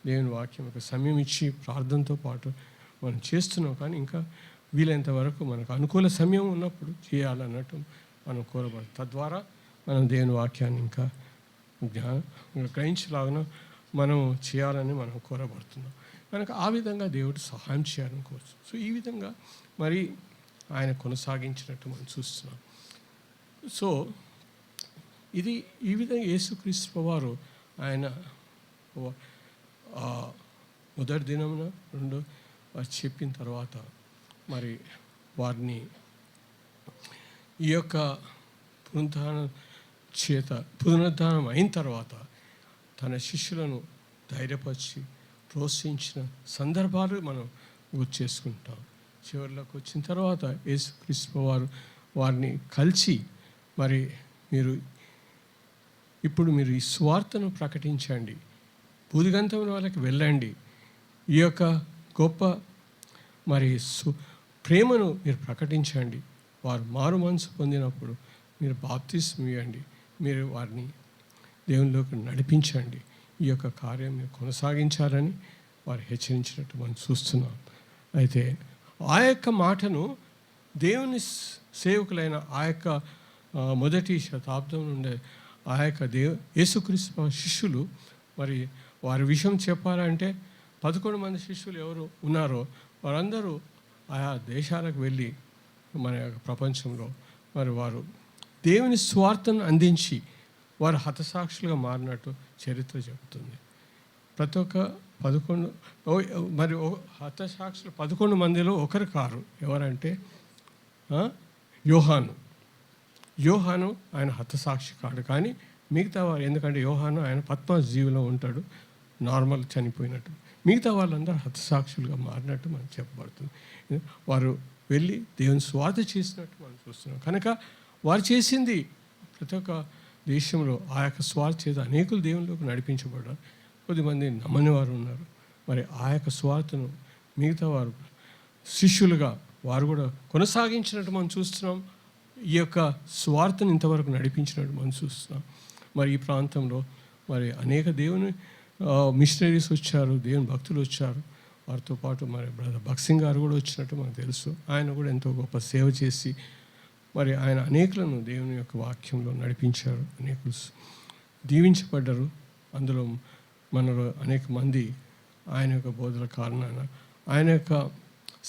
దేవుని వాక్యం యొక్క సమయం ఇచ్చి ప్రార్థనతో పాటు మనం చేస్తున్నాం. కానీ ఇంకా వీలైనంత వరకు మనకు అనుకూల సమయం ఉన్నప్పుడు చేయాలన్నట్టు మనం కోరబడతాం. తద్వారా మనం దేవుని వాక్యాన్ని ఇంకా గ్రహించలాగా మనం చేయాలని మనం కోరబడుతున్నాం. కనుక ఆ విధంగా దేవుడు సహాయం చేయాలని కోరుచు. సో ఈ విధంగా మరి ఆయన కొనసాగించినట్టు మనం చూస్తున్నాం. సో ఇది ఈ విధంగా యేసుక్రీస్తు వారు ఆయన మొదటి దినమున రెండో చెప్పిన తర్వాత మరి వారిని ఈ యొక్క పునరుద్ధానం అయిన తర్వాత తన శిష్యులను ధైర్యపరిచి ప్రోత్సహించిన సందర్భాలు మనం గుర్తు చేసుకుంటాం. చివరిలోకి వచ్చిన తర్వాత యేసుక్రీస్తు వారు వారిని కలిసి మరి ఇప్పుడు మీరు ఈ సువార్తను ప్రకటించండి, బూదిగంతముల వాళ్ళకి వెళ్ళండి, ఈ యొక్క గొప్ప మరి ప్రేమను మీరు ప్రకటించండి. వారు మారు మనసు పొందినప్పుడు మీరు బాప్తిస్మం ఇవ్వండి, మీరు వారిని దేవునిలోకి నడిపించండి, ఈ యొక్క కార్యం మీరు కొనసాగించాలని వారు హెచ్చరించినట్టు మనం చూస్తున్నాం. అయితే ఆ యొక్క మాటను దేవుని సేవకులైన ఆ యొక్క మొదటి శతాబ్దం నుండే ఆ యొక్క యేసుక్రీస్తు శిష్యులు మరి వారి విషయం చెప్పాలంటే 11 మంది శిష్యులు ఎవరు ఉన్నారో వారందరూ ఆయా దేశాలకు వెళ్ళి మన యొక్క ప్రపంచంలో మరి వారు దేవుని స్వార్థను అందించి వారు హతసాక్షులుగా మారినట్టు చరిత్ర చెబుతుంది. ప్రతి ఒక్క 11 మరి హతసాక్షులు 11 మందిలో ఒకరు కారు. ఎవరంటే యోహాను ఆయన హతసాక్షి కాడు. కానీ మిగతా వారు, ఎందుకంటే యోహాను ఆయన పద్మజీవిలో ఉంటాడు, నార్మల్ చనిపోయినట్టు. మిగతా వాళ్ళందరూ హతసాక్షులుగా మారినట్టు మనకు చెప్పబడుతుంది. వారు వెళ్ళి దేవుని స్వార్థ చేసినట్టు మనం చూస్తున్నాం. కనుక వారు చేసింది ప్రతి ఒక్క దేశంలో ఆ యొక్క స్వార్థ చేత అనేకులు దేవునిలోకి నడిపించబడ్డారు. కొద్దిమంది నమ్మని వారు ఉన్నారు. మరి ఆ యొక్క స్వార్థను మిగతా వారు శిష్యులుగా వారు కూడా కొనసాగించినట్టు మనం చూస్తున్నాం. ఈ యొక్క స్వార్థను ఇంతవరకు నడిపించినట్టు మనం చూస్తున్నాం. మరి ఈ ప్రాంతంలో మరి అనేక దేవుని మిషనరీస్ వచ్చారు, దేవుని భక్తులు వచ్చారు. వారితో పాటు మరి బ్రదర్ భక్సింగ్ గారు కూడా వచ్చినట్టు మనకు తెలుసు. ఆయన కూడా ఎంతో గొప్ప సేవ చేసి మరి ఆయన అనేకులను దేవుని యొక్క వాక్యంలో నడిపించారు, అనేకులు దీవించబడ్డారు. అందులో మనలో అనేక మంది ఆయన యొక్క బోధల కారణాన, ఆయన యొక్క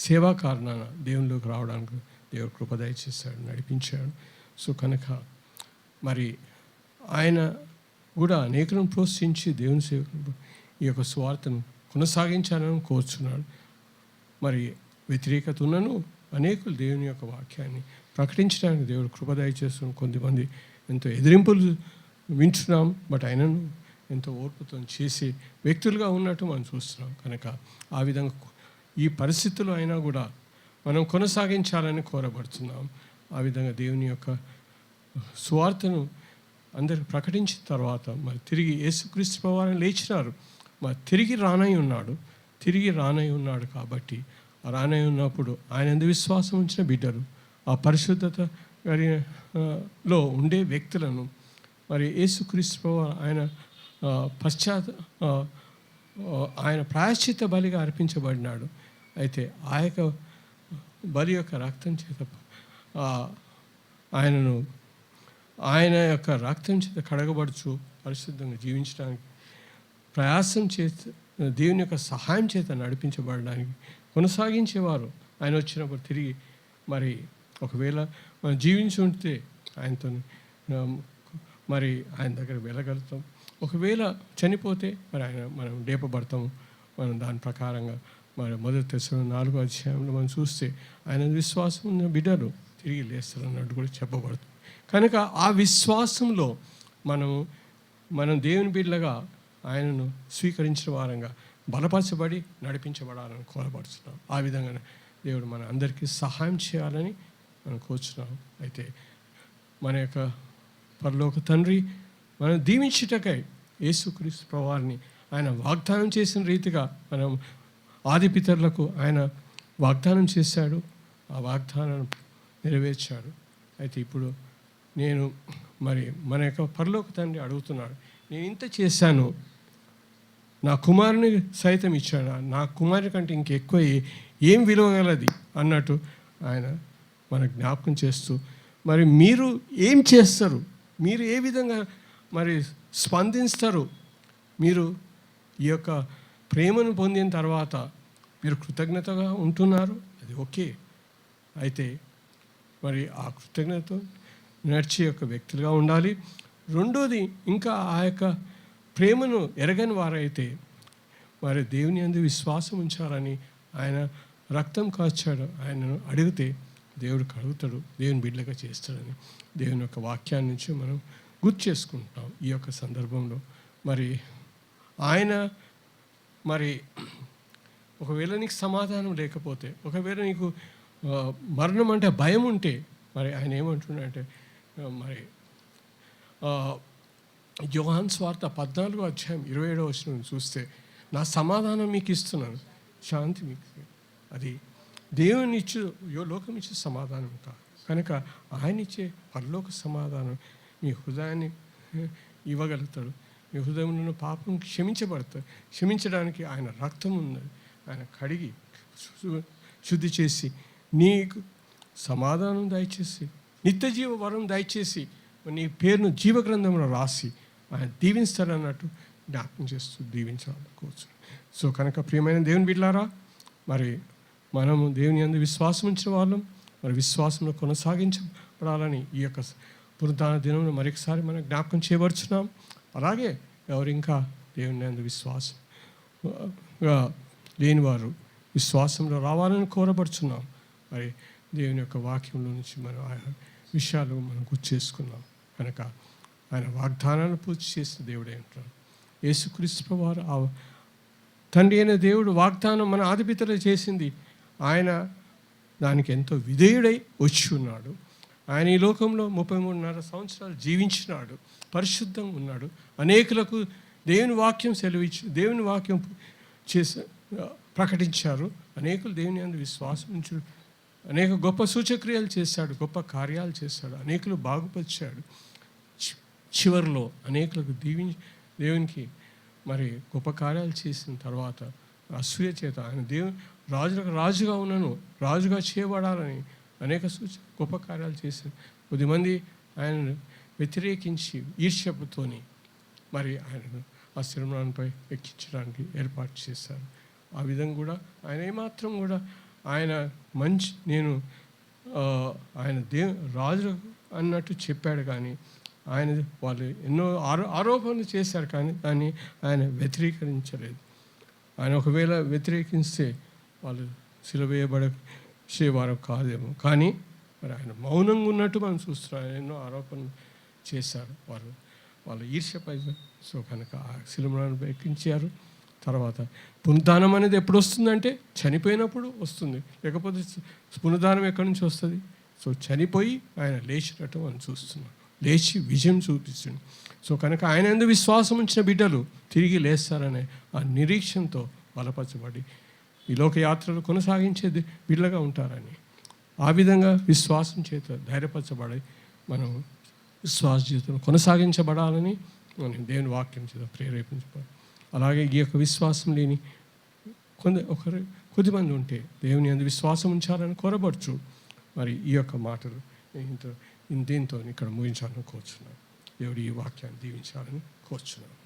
సేవా కారణాన దేవునిలోకి రావడానికి దేవుడు కృప దయచేశాడు, నడిపించాడు. సో కనుక మరి ఆయన కూడా అనేకులను ప్రోత్సహించి దేవుని సేవకులు ఈ యొక్క స్వార్థను కొనసాగించాలని కోరుచున్నాడు. మరి వ్యతిరేకత ఉన్నను అనేకులు దేవుని యొక్క వాక్యాన్ని ప్రకటించడానికి దేవుడు కృప దయచేస్తున్నాం. కొంతమంది ఎంతో ఎదిరింపులు వింటున్నాం, బట్ ఆయనను ఎంతో ఓర్పుతో చేసే వ్యక్తులుగా ఉన్నట్టు మనం చూస్తున్నాం. కనుక ఆ విధంగా ఈ పరిస్థితుల్లో అయినా కూడా మనం కొనసాగించాలని కోరబడుతున్నాం. ఆ విధంగా దేవుని యొక్క సువార్తను అందరికి ప్రకటించిన తర్వాత మరి తిరిగి యేసుక్రీస్తు ప్రభువారు లేచినారు, మరి తిరిగి రానై ఉన్నాడు. కాబట్టి ఆ రానై ఉన్నప్పుడు ఆయన ఎందు విశ్వాసం ఉంచిన బిడ్డలు, ఆ పరిశుద్ధత లో ఉండే వ్యక్తులను మరి యేసుక్రీస్తు ప్రభువారు ఆయన ప్రాయశ్చిత్త బలిగా అర్పించబడినాడు. అయితే ఆ యొక్క బలి యొక్క రక్తం చేత ఆయన యొక్క రక్తం చేత కడగబడుచు పరిశుద్ధంగా జీవించడానికి ప్రయాసం చేత దేవుని యొక్క సహాయం చేత నడిపించబడడానికి కొనసాగించేవారు. ఆయన వచ్చినప్పుడు తిరిగి మరి ఒకవేళ మనం జీవించి ఉంటే ఆయనతో మరి ఆయన దగ్గర వెళ్ళగలుగుతాం. ఒకవేళ చనిపోతే మరి మనం లేపబడతాము. మనం దాని ప్రకారంగా మరి మొదటి తెస్సలోనికీయుల 4వ అధ్యాయంలో మనం చూస్తే ఆయన విశ్వాసం ఉన్న బిడ్డలు తిరిగి లేస్తారు అన్నట్టు కూడా చెప్పబడుతుంది. కనుక ఆ విశ్వాసంలో మనం దేవుని బిడ్డలుగా ఆయనను స్వీకరించిన వారంగా బలపరచబడి నడిపించబడాలని కోరబడుతున్నాం. ఆ విధంగా దేవుడు మన అందరికీ సహాయం చేయాలని మనం కోరుచున్నాం. అయితే మన యొక్క పరలోక తండ్రి మనం దీవించుటకై యేసుక్రీస్తు ప్రభువారిని ఆయన వాగ్దానం చేసిన రీతిగా మనం ఆది పితరులకు ఆయన వాగ్దానం చేశాడు, ఆ వాగ్దానం నెరవేర్చాడు. అయితే ఇప్పుడు నేను మరి మన యొక్క పరలోక తండ్రి అడుగుతున్నాడు, నేను ఇంత చేశాను, నా కుమారుని సైతం ఇచ్చాడు, నా కుమారుని కంటే ఇంకెక్కువ ఏం విలువగలది అన్నట్టు ఆయన మన జ్ఞాపకం చేస్తూ, మరి మీరు ఏం చేస్తారు, మీరు ఏ విధంగా మరి స్పందిస్తారు, మీరు ఈ యొక్క ప్రేమను పొందిన తర్వాత మీరు కృతజ్ఞతగా ఉంటున్నారు, అది ఓకే. అయితే మరి ఆ కృతజ్ఞత నడిచే యొక్క వ్యక్తులుగా ఉండాలి. రెండోది, ఇంకా ఆ యొక్క ప్రేమను ఎరగని వారైతే మరి దేవుని యందు విశ్వాసం ఉంచాలని ఆయన రక్తం కాచాడు, ఆయనను అడిగితే దేవుడు కడుగుతాడు, దేవుని బిడ్డగా చేస్తాడని దేవుని యొక్క వాక్యాన్ని నుంచి మనం గుర్తు చేసుకుంటాం. ఈ యొక్క సందర్భంలో మరి ఆయన మరి ఒకవేళ నీకు సమాధానం లేకపోతే, ఒకవేళ నీకు మరణం అంటే భయం ఉంటే, మరి ఆయన ఏమంటున్నాడంటే మరి యోహాను సువార్త 14:27 చూస్తే, నా సమాధానం మీకు ఇస్తున్నాను, శాంతి మీకు, అది దేవుని ఇచ్చు లోకం ఇచ్చే సమాధానం కాదు. కనుక ఆయన ఇచ్చే పరలోక సమాధానం మీ హృదయాన్ని ఇవ్వగలుగుతాడు. మీ హృదయంలో పాపం క్షమించడానికి ఆయన రక్తం ఉన్నది, ఆయన కడిగి శుద్ధి చేసి నీకు సమాధానం దయచేసి నిత్య జీవ వరం దయచేసి నీ పేరును జీవగ్రంథంలో రాసి ఆయన దీవిస్తారన్నట్టు జ్ఞాపకం చేస్తూ దీవించాలనుకోవచ్చు. సో కనుక ప్రియమైన దేవుని బిడ్డలారా, మరి మనము దేవుని యందు విశ్వాసం ఉంచిన వాళ్ళం, మరి విశ్వాసంలో కొనసాగించబడాలని ఈ యొక్క పునరుద్ధాన దినంలో మరొకసారి మనం జ్ఞాపకం చేయబడుచున్నాం. అలాగే ఎవరు ఇంకా దేవుని యందు విశ్వాసంగా లేనివారు విశ్వాసంలో రావాలని కోరబడుచున్నాం. మరి దేవుని యొక్క వాక్యంలో నుంచి మనం ఆ విషయాలు మనం గుర్తు చేసుకున్నాం. కనుక ఆయన వాగ్దానాన్ని పూర్తి చేసిన దేవుడే అంటారు. యేసుక్రీస్తు ప్రభువారు ఆ తండ్రి అయిన దేవుడు వాగ్దానం మన ఆదిపితరులు చేసింది, ఆయన దానికి ఎంతో విధేయుడై వచ్చి ఉన్నాడు. ఆయన ఈ లోకంలో 33.5 సంవత్సరాలు జీవించినాడు, పరిశుద్ధంగా ఉన్నాడు, అనేకులకు దేవుని వాక్యం సెలవిచ్చి దేవుని వాక్యం ప్రకటించారు, అనేకులు దేవుని యందు విశ్వాసం ఉంచు, అనేక గొప్ప సూచక్రియలు చేశాడు, గొప్ప కార్యాలు చేశాడు, అనేకులు బాగుపరిచాడు. చివరిలో అనేకులకు దేవునికి మరి గొప్ప కార్యాలు చేసిన తర్వాత అసూయ చేత ఆయన రాజుగా ఉన్నను రాజుగా చేయబడాలని అనేక గొప్ప కార్యాలు చేశారు. కొద్దిమంది ఆయనను వ్యతిరేకించి ఈర్ష్యపుతోని మరి ఆయనను ఆ శిరముపై ఎక్కించడానికి ఏర్పాటు చేశారు. ఆ విధంగా కూడా ఆయన ఏమాత్రం కూడా ఆయన ఆయన రాజు అన్నట్టు చెప్పాడు, కానీ వాళ్ళు ఎన్నో ఆరోపణలు చేశారు, కానీ దాన్ని ఆయన వ్యతిరేకరించలేదు. ఆయన ఒకవేళ వ్యతిరేకిస్తే వాళ్ళు సిలువేయబడేవారు కాదేమో, కానీ మరి ఆయన మౌనంగా ఉన్నట్టు మనం చూస్తున్నాం. ఆయన ఎన్నో ఆరోపణలు చేశారు, వాళ్ళ ఈర్ష్యపై. సో కనుక ఆ శిలువను ఎక్కించారు. తర్వాత పునరుద్ధానం అనేది ఎప్పుడు వస్తుందంటే చనిపోయినప్పుడు వస్తుంది, లేకపోతే పునరుద్ధానం ఎక్కడి నుంచి వస్తుంది? సో చనిపోయి ఆయన లేచినట్టు మనం చూస్తున్నాం, లేచి విజయం చూపిస్తుంది. సో కనుక ఆయన యందు విశ్వాసం ఉంచిన బిడ్డలు తిరిగి లేస్తారనే ఆ నిరీక్షణతో బలపరచబడి ఈ లోకయాత్రలు కొనసాగించే బిడ్డలుగా ఉంటారని, ఆ విధంగా విశ్వాసం చేత ధైర్యపరచబడి మనం విశ్వాస జీవితం కొనసాగించబడాలని మనం దేవుని వాక్యం చేత ప్రేరేపించబడాలి. అలాగే ఈ యొక్క విశ్వాసం లేని కొద్దిమంది ఉంటే దేవుని యందు విశ్వాసం ఉంచాలని కోరబడుచు. మరి ఈ యొక్క మాటలు దీంతో ఇక్కడ ముగించాలని కోరుచున్నాను. దేవుడు ఈ వాక్యాన్ని దీవించాలని కోరుచున్నాను.